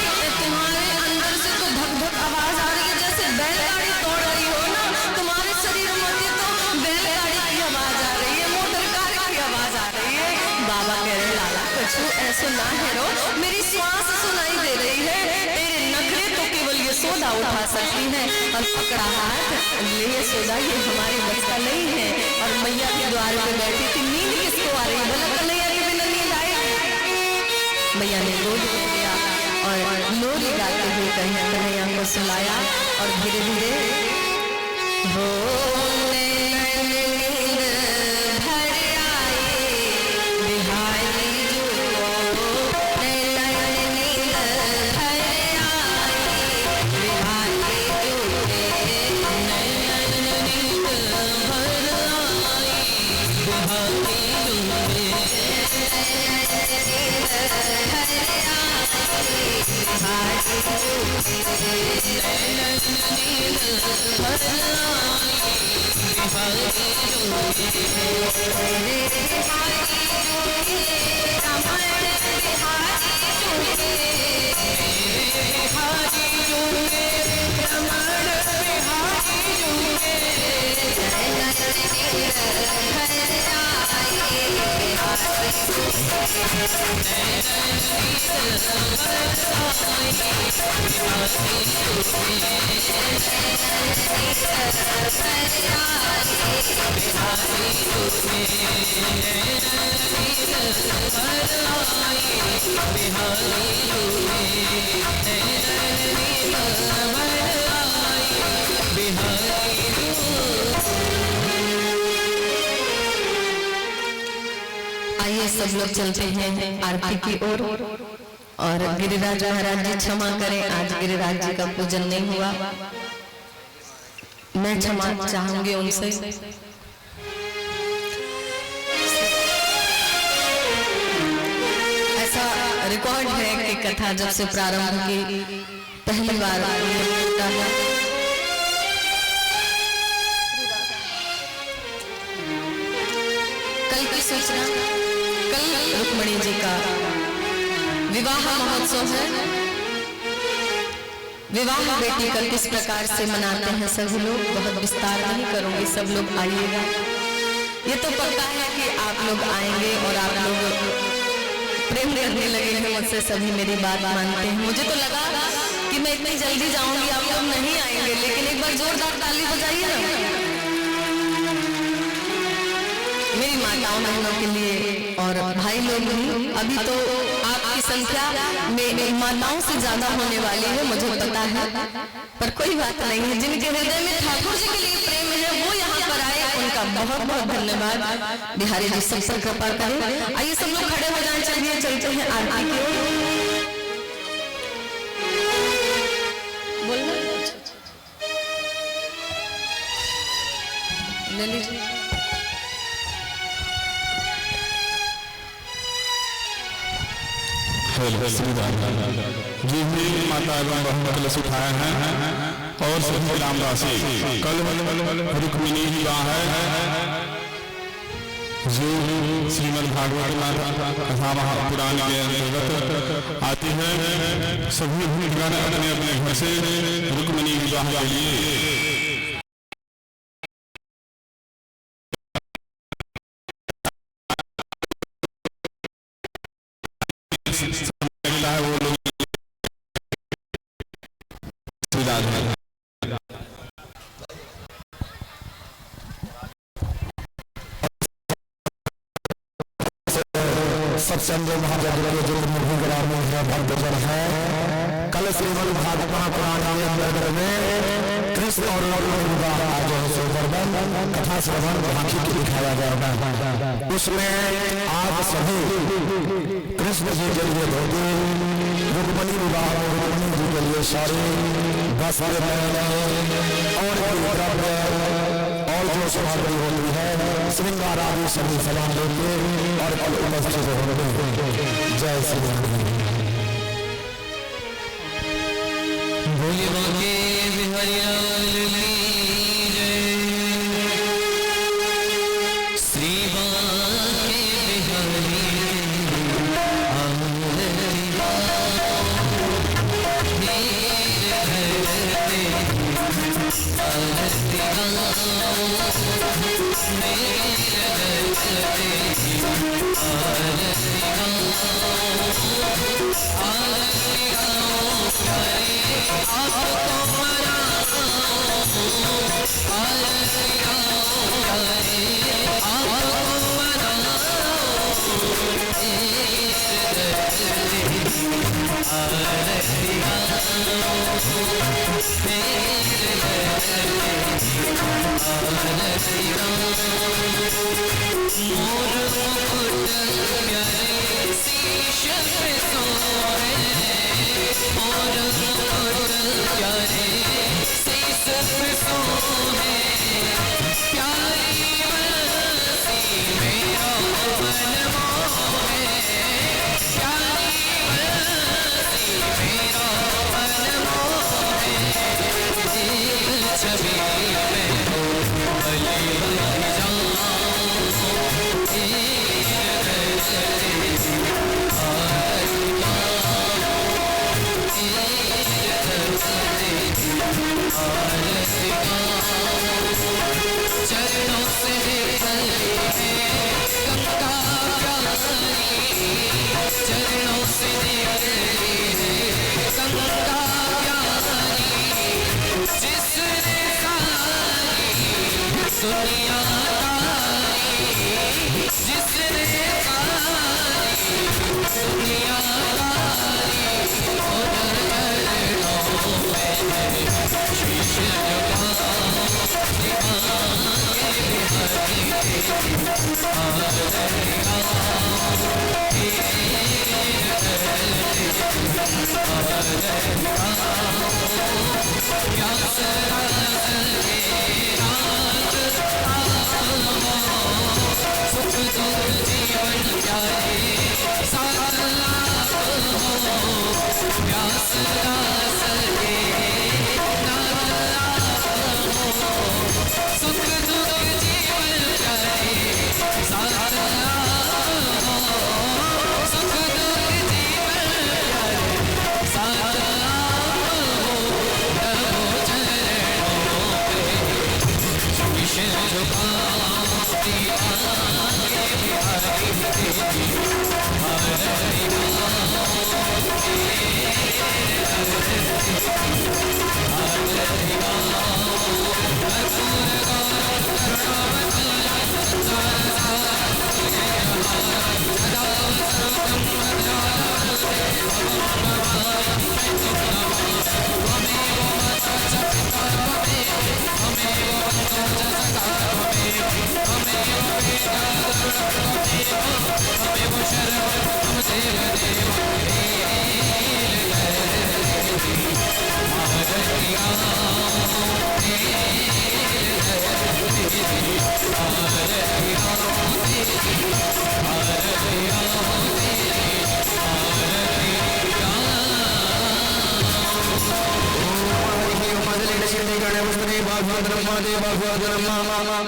अंदर से तो धक धक आवाज आ रही है, जैसे बैलगाड़ी दौड़ रही हो ना, तुम्हारे शरीर में तो बैलगाड़ी की आवाज आ रही है, मोटर कार की आवाज आ रही है। बाबा कह रहे लाला कुछ ऐसा ना है रो, मेरी श्वास सुनाई दे रही है, तेरे नखरे तो केवल ये सोदा उठा सकती है, और पकड़ा हाथ ले ये सोदा ये हमारी बस का नहीं है। और मैया के द्वार पे बैठी थी, नींद किसको आ रही है? भला कन्हैया के बिना नींद आए? मैया ने लोरी लिया और लोरी गाते हुए कन्हैया को सुलाया, और धीरे धीरे हो आइए सब लोग चलते हैं आरती की ओर। और गिरिराज महाराज जी क्षमा करें, आज गिरिराज जी का पूजन नहीं हुआ, मैं क्षमा चाहूंगी उनसे। ऐसा रिकॉर्ड है कि कथा जब से प्रारंभ की पहली बार होता है। कल की सूचना, कल रुक्मणी जी का विवाह महोत्सव है। विवाह बेटी का किस प्रकार से मनाते हैं सब लोग, बहुत विस्तार नहीं करूंगी, सब लोग आइएगा। ये तो पक्का है कि आप लोग आएंगे और आप लोग प्रेम करने लगेंगे मुझसे, सभी मेरी बात मानते हैं। मुझे तो लगा कि मैं इतनी जल्दी जाऊंगी, आप लोग नहीं आएंगे, लेकिन एक बार जोरदार ताली बजाइए ना मेरी माताओं बहनों के लिए और भाई लोग भी। अभी तो आपकी संख्या में माताओं से ज्यादा होने वाली है, मुझे पता है, पर कोई बात नहीं है। जिनके हृदय में ठाकुर जी के लिए प्रेम है वो यहाँ पर आए, उनका बहुत बहुत धन्यवाद। बिहारी जी सब पर कृपा करें। आइए सब लोग खड़े हो जाना चाहिए, चलते हैं आरती की ओर। ले लीजिए। जी भी माता एवं बहन कलश उठाए हैं और सभी रामदासी कल रुक्मिणी विवाह है जो श्रीमद् भागवत कथा महापुराण के अंतर्गत आती है। सभी भक्तगण अपने अपने घर से रुक्मिणी विवाह के लिए वो लोग सत्संग महाजागरण जो ग्राम में भक्त है। कल श्रीमद् भागवत महापुराण में कृष्ण और विवाह जो है सो वर्णन कथा श्रवण झांकी की दिखाया जाएगा। उसमें आप सभी कृष्ण जी के लिए धोती, रुक्मणी विवाह में रुक्मणी जी के लिए साड़ी, वस्त्र और द्रव्य और जो सामग्री होती है श्रृंगार आदि सभी समान लेके और कल उपस्थित होंगे। जय श्री राम। बोले बाके बिहारी लाल की जय। श्री बाके बिहारी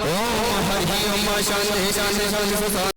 ओम हरि ओम शांति शांति शांति।